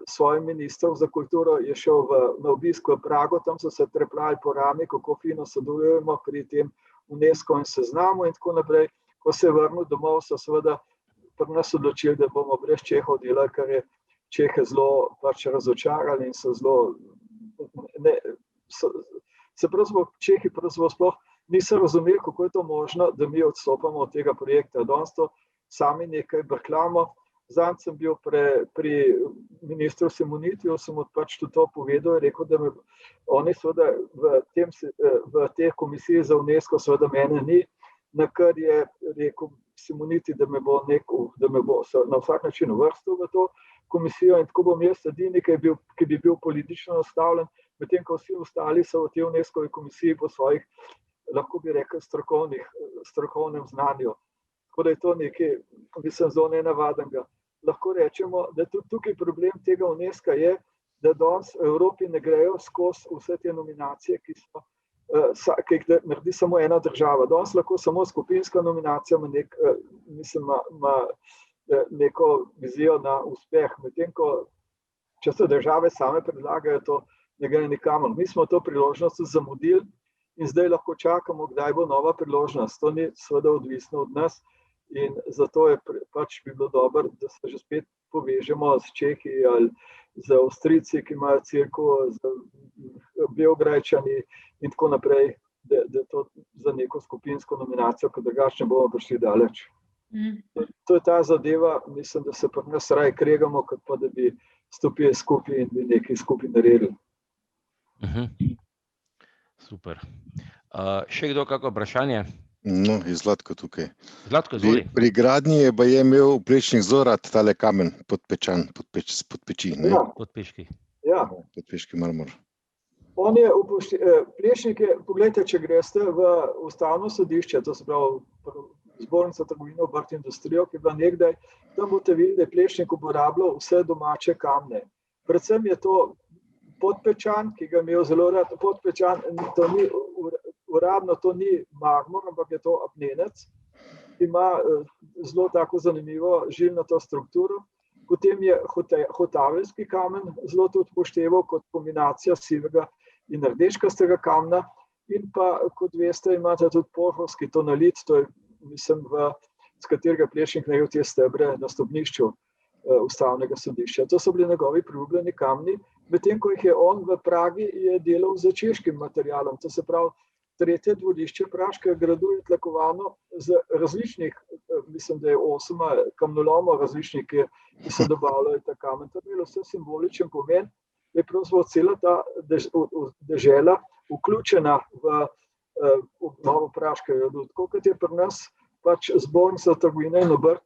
svojim ministrom za kulturo, je šel na obisk v Prago, tam so se trepljali po rami, kako fino sodelujemo pri tem UNESCO in seznamu in tako naprej. Ko se je vrnil domov, so seveda pri nas odločili, da bomo brez Čehov delali, ker je Čehe zelo pač razočarali in so zelo se pravzaprav Čehi pravzaprav sploh niso razumeli, kako je to možno, da mi odstopamo od tega projekta. Danes to sami nekaj brkljamo. Zanj sem bil pri ministru Simonitiju, sem mu pač tudi to povedal, rekel, da oni seveda v tej komisiji za UNESCO seveda mene ni, na kar je rekel Simoniti, da me bo na vsak način uvrstil v to komisijo in tako bom jaz edini, ki bi bil politično nastavljen, medtem ko vsi ostali so v tej UNESCO komisiji po svojih, lahko bi rekel, strokovnem znanju. Tako da je to nekaj, mislim, zelo nenavadnega. Lahko rečemo, da tudi tukaj problem tega UNESCO je, da danes v Evropi ne grejo skozi vse te nominacije, ki jih naredi samo ena država. Danes lahko samo skupinska nominacija ima neko vizijo na uspeh, medtem ko če se države same predlagajo, to ne gre nikamor. Mi smo to priložnost zamudili in zdaj lahko čakamo, kdaj bo nova priložnost. To ni seveda odvisno od nas in zato je pač bi bilo dobro, da se že spet povežemo s Čehi ali z Avstrijci, ki imajo cerkev, z Beograjčani in tako naprej, da to za neko skupinsko nominacijo, ker drugače ne bomo prišli daleč. To je ta zadeva, mislim, da se pri nas raje kregamo, kot pa da bi stopili skupaj in bi nekaj skupaj naredili. Super. Še kdo kako vprašanje? No, je Zlatko tukaj. Zlatko, izvoli. Pri gradnji je imel Plečnik Zorad tale kamen podpečan, podpeči, ne? Ja. Podpeški. Ja. Podpeški marmor. On je Plečnik je, poglejte, če greste v Ustavno sodišče, to se pravi Zbornica trgovine, obrt, industrijo, ki je bila nekdaj, tam boste videli, da je Plečnik uporabljal vse domače kamne. Predvsem je to podpečan, ki ga je imel zelo rad, podpečan, to ni uradno, to ni marmor, ampak je to apnenec, ki ima zelo tako zanimivo žilnato strukturo. Potem je hotaveljski kamen zelo tudi upošteval kot kombinacija sivega in rdečkastega kamna in pa, kot veste, imate tudi porhovski tonalit, to je, mislim, s katerega Plečnik najel te stebre na stopnišču Ustavnega sodišča. To so bili njegovi priljubljeni kamni, medtem ko jih je on v Pragi je delal z češkim materialom, to se pravi, tretje dvorišče Praškega gradu je tlakovano z različnih, mislim, da je 8 kamnolomov različnih, ki se dobavljajo ta kamen. To je bilo vse simboličen pomen, da je pravzaprav cela ta dežela vključena v obnovo Praškega gradu. Tako kot je pri nas pač Zbornica trgovine in obrt,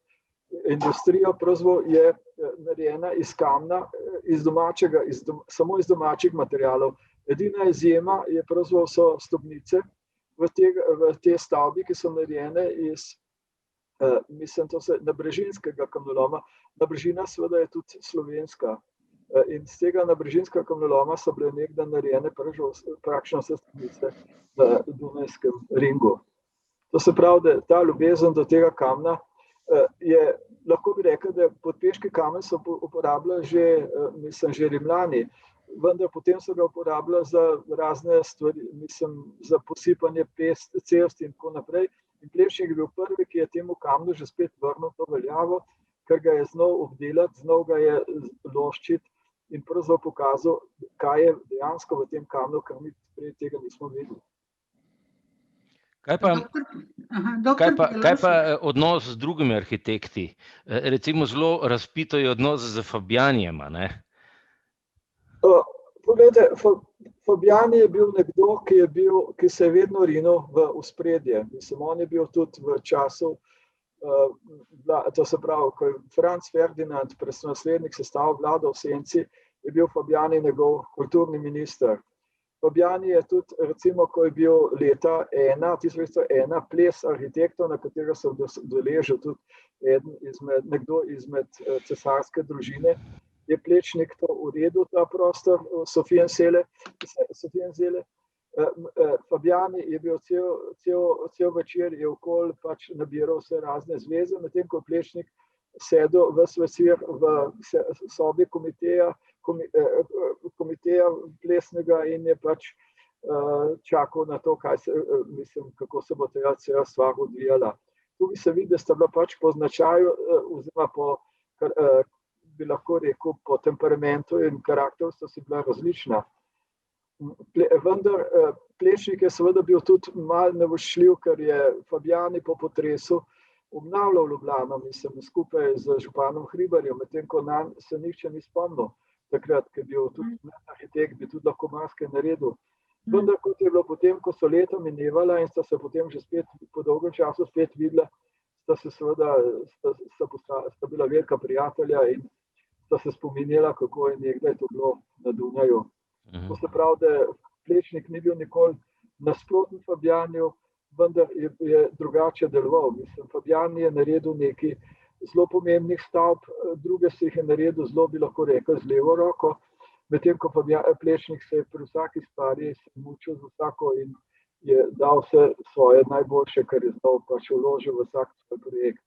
industrija pravzaprav je narejena iz kamna, samo iz domačih materialov. Edina izjema je pravzaprav so stopnice v te stavbi, ki so narejene iz, mislim, to se nabrežinskega kamnoloma. Nabrežina seveda je tudi slovenska. In z tega nabrežinskega kamnoloma so bile nekdaj narejene praktično vse stopnice na Dunajskem ringu. To se pravi, da ta ljubezen do tega kamna je, lahko bi rekel, da podpeški kamen so uporabljali že Rimljani, vendar potem so ga uporabljali za razne stvari, mislim, za posipanje cest in tako naprej. In Plečnik je bil prvi, ki je temu kamnu že spet vrnil to veljavo, ker ga je znal obdelati, znal ga je loščiti in pravzaprav pokazal, kaj je dejansko v tem kamnu, ker mi prej tega nismo videli. Kaj pa odnos z drugimi arhitekti? Recimo zelo razpito je odnos z Fabjanijema, ne? Poglejte, Fabjani je bil nekdo, ki se je vedno rinil v ospredje. Mislim, on je bil tudi v času, to se pravi, ko je Franc Ferdinand, naslednik sestavil vlado v senci, je bil Fabjani njegov kulturni minister. Fabjani je tudi, recimo, ko je bil leta 1901 ples arhitektov, na katerega se udeležil tudi nekdo izmed cesarske družine, je Plečnik to uredil, ta prostor Sofienzele. Fabjani je bil cel večer, je okoli pač nabiral vse razne zveze, medtem ko Plečnik sedel ves večer v sobi komiteja plesnega in je pač čakal na to, kako se bo cela stvar odvijala. Tukaj se vidi, da sta bila pač po značaju, oziroma bi lahko rekel, po temperamentu in karakteru sta si bila različna. Vendar Plečnik je seveda bil tudi malo nevoščljiv, ker je Fabjani po potresu obnavljal Ljubljano, mislim, skupaj z županom Hribarjem, medtem ko nam se nihče ni spomnil takrat, ki je bil tudi arhitekt, bi tudi lahko marsikaj naredil. Vendar kot je bilo potem, ko so leta minevala in sta se potem že spet po dolgem času spet videla, sta se seveda sta bila velika prijatelja in sta se spominjala, kako je nekdaj to bilo na Dunaju. To se pravi, da Plečnik ni bil nikoli nasprotni Fabjanju, vendar je drugače deloval. Mislim, Fabjan je naredil nekaj zelo pomembnih stavb, druge si jih je naredil zelo, bi lahko rekel, z levo roko, medtem ko Plečnik se je pri vsaki stvari mučil z vsako in je dal vse svoje najboljše, kar je znal, pač vložil v vsak svoj projekt.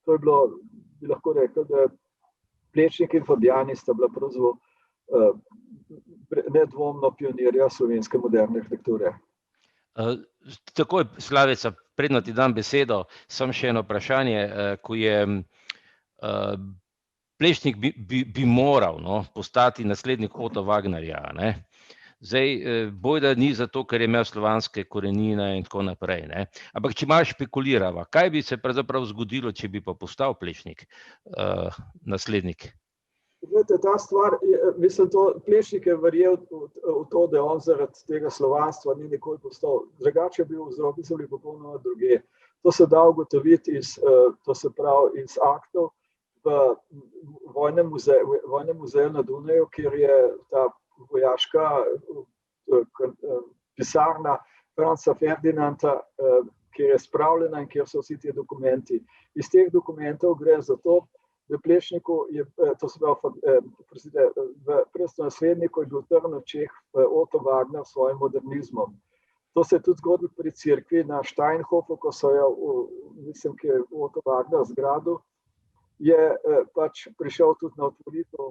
To je bilo, bi lahko rekel, da Plečnik in Fabjani sta bila pravzaprav nedvomno pionirja slovenske moderne arhitekture. Takoj, Slavica, predno ti dam besedo, samo še eno vprašanje, ko je Plečnik bi moral postati naslednik Otto Wagnerja. Zdaj, bojda ni zato, ker je imel slovanske korenine in tako naprej. Ampak če malo špekulirava, kaj bi se pravzaprav zgodilo, če bi pa postal Plečnik naslednik? Glede, ta stvar, mislim, Plečnik je verjel v to, da on zaradi tega slovanstva ni nikoli postal. Drugače je bil vzroki so bili popolnoma druge. To se da ugotoviti iz aktov v vojnem muzeju na Dunaju, kjer je ta vojaška pisarna Franca Ferdinanda, kjer je spravljena in kjer so vsi ti dokumenti. Iz teh dokumentov gre za to, da Plečniku je, to se pravi, v prestolonasledniku je bil trn v očeh Otto Wagner s svojim modernizmom. To se je tudi zgodilo pri cerkvi na Steinhofu, ko so jo, mislim, ki je Otto Wagner zgradil, je pač prišel tudi na otvoritev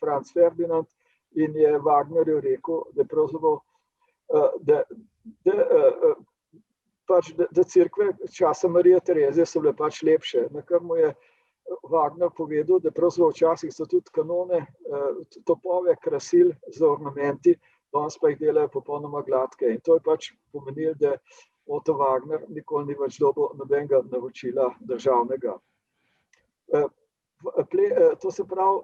Franz Ferdinand in je Wagnerju rekel, da pravzaprav, da cerkve časa Marije Terezije so bile pač lepše, na kar mu je Wagner povedal, da pravzaprav včasih so tudi kanone, topove krasili z ornamenti, danes pa jih delajo popolnoma gladke. In to je pač pomenilo, da Otto Wagner nikoli ni več dobil nobenega naročila državnega. To se pravi,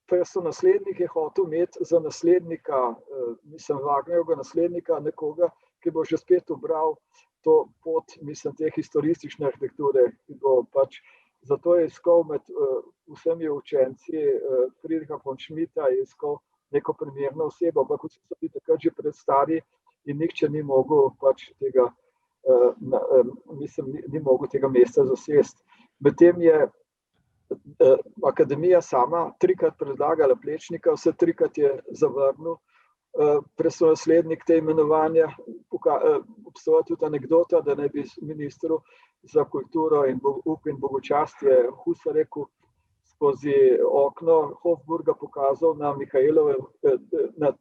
prestolonaslednik je hotel imeti za naslednika, mislim, Wagnerjevega naslednika, nekoga, ki bo že spet ubral to pot, mislim, te historistične arhitekture, ki bo pač, zato je iskal med vsemi učenci Friedricha von Schmidta, je iskal neko primerno osebo, ampak vsi so bili takrat že predstari in nihče ni mogel pač tega, mislim, ni mogel tega mesta zasesti. Medtem je akademija sama trikrat predlagala Plečnika, vse trikrat je zavrnil prestolonaslednik te imenovanja. Obstaja tudi anekdota, da naj bi ministru za kulturo in uk in bogočast je Husar rekel skozi okno Hofburga pokazal na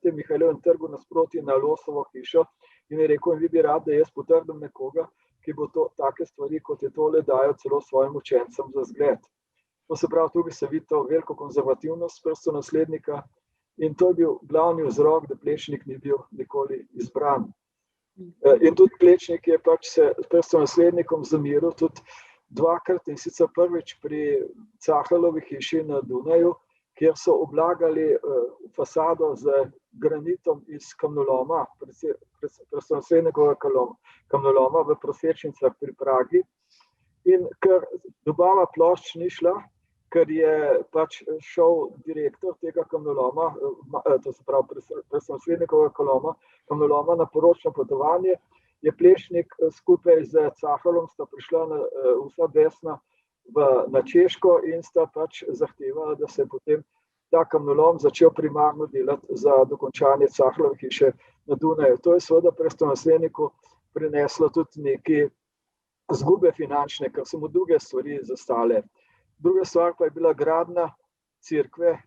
tem Mihajlovem trgu nasproti na Losovo hišo in je rekel, vi bi rad, da jaz potrdim nekoga, ki bo take stvari, kot je tole, dajo celo svojim učencem za zgled. To se pravi, tukaj se vidi to veliko konzervativnost prestolonaslednika in to je bil glavni vzrok, da Plečnik ni bil nikoli izbran. In tudi Plečnik je pač se prestolonaslednikom zamiril tudi dvakrat in sicer prvič pri Cahalovi hiši na Dunaju, kjer so oblagali fasado z granitom iz kamnoloma, prestolonaslednikovega kamnoloma v Prosečnicah pri Pragi. In ker dobava plošč ni šla, ker je pač šel direktor tega kamnoloma, to se pravi prestolonaslednikovega kamnoloma na poročno potovanje, je Plečnik skupaj z Cahalom sta prišla vsa desna na Češko in sta pač zahtevala, da se potem ta kamnolom začel primarno delati za dokončanje Cahalove hiše na Dunaju. To je seveda prestolonasledniku prineslo tudi neki izgube finančne, ker so mu druge stvari zastale. Druga stvar pa je bila gradnja cerkve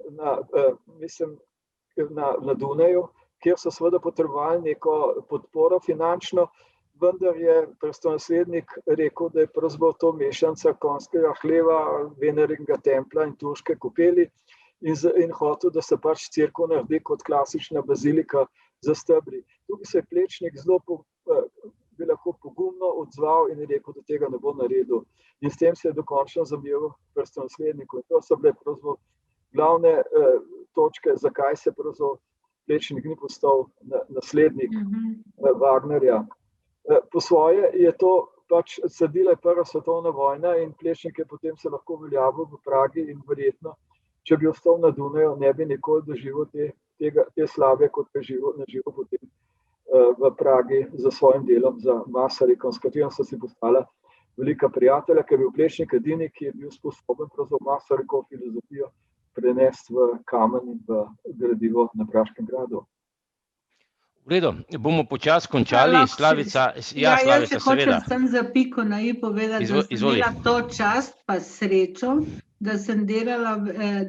na Dunaju, kjer so seveda potrebovali neko podporo finančno, vendar je prestolonaslednik rekel, da je pravzaprav to mešanca konjskega hleva, Veneringa templa in turške kopeli in hotel, da se pač cerkev naredi kot klasična bazilika za stebri. Tukaj se je Plečnik zelo bi lahko pogumno pogumno odzval in je rekel, da tega ne bo naredil. In s tem se je dokončno zameril prstolonasledniku. In to so bile pravzaprav glavne točke, zakaj se pravzaprav Plečnik ni postal naslednik Wagnerja. Po svoje je to pač sledila je Prva svetovna vojna in Plečnik je potem se lahko uveljavil v Pragi in verjetno, če bi ostal na Dunaju, ne bi nikoli doživel te slave, kot je naživel potem v Pragi za svojim delom, za Masarykom, s katerim so si postala velika prijatelja, ker je bil Plečnik edini, ki je bil sposoben pravzaprav Masarykovo filozofijo prenesti v kamen in v gradivo na Praškem gradu. V redu, bomo počasi končali. Slavica, Slavica, jaz se seveda. hočem sem za piko na i povedati, da sem imela to čast pa srečo, da sem delala,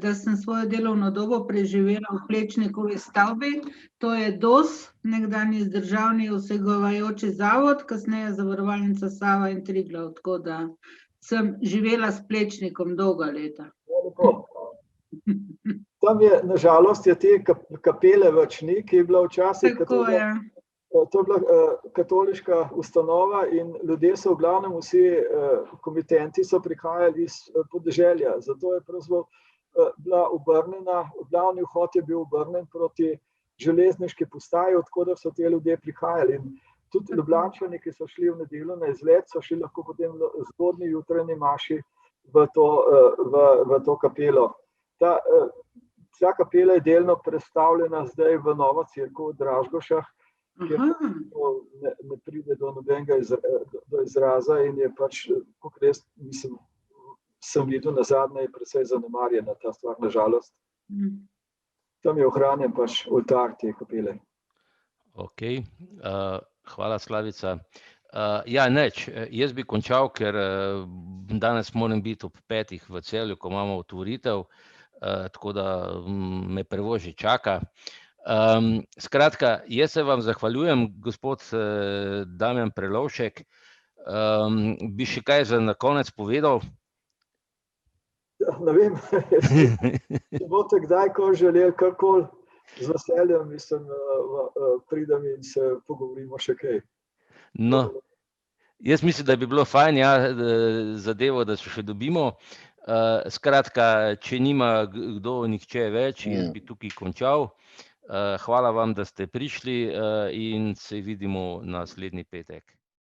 da sem svojo delovno dobo preživela v Plečnikovi stavbi. To je DOS, nekdanji državni osegovajoči zavod, kasneje Zavarovalnica Sava in Triglav, tako da sem živela s Plečnikom dolga leta. Tam je, nažalost, je te kapele več ni, ki je bila včasih, Tako je. to je bila katoliška ustanova in ljudje so v glavnem vsi komitenti so prihajali iz podeželja. Zato je pravzaprav bila obrnjena, glavni vhod je bil obrnjen proti železniški postaji, od koder so te ljudje prihajali. In tudi Ljubljančani, ki so šli v nedeljo na izlet, so šli lahko potem zgodnji jutranji maši v to kapelo. Ta kapela je delno predstavljena zdaj v novo cerkev v Dražgošah, kjer ne pride do nobenega do izraza in je pač, kot res sem videl nazadnje, je precej zanemarjena ta stvar, nažalost. Tam je ohranjen pač oltar te kapele. Ok, hvala Slavica. Ja, neč, jaz bi končal, ker danes moram biti ob 5 v Celju, ko imamo otvoritev, tako da me prevoz že čaka. Skratka, jaz se vam zahvaljujem, gospod Damjan Prelovšek. Bi še kaj za na konec povedal? Ne vem, če boste kdaj ko želeli, karkoli z veseljem, mislim, pridem in se pogovorimo še kaj. No, jaz mislim, da bi bilo fajn, ja, zadevo, da se še dobimo. Skratka, če nima kdo nihče več, jaz bi tukaj končal. Hvala vam, da ste prišli in se vidimo naslednji petek.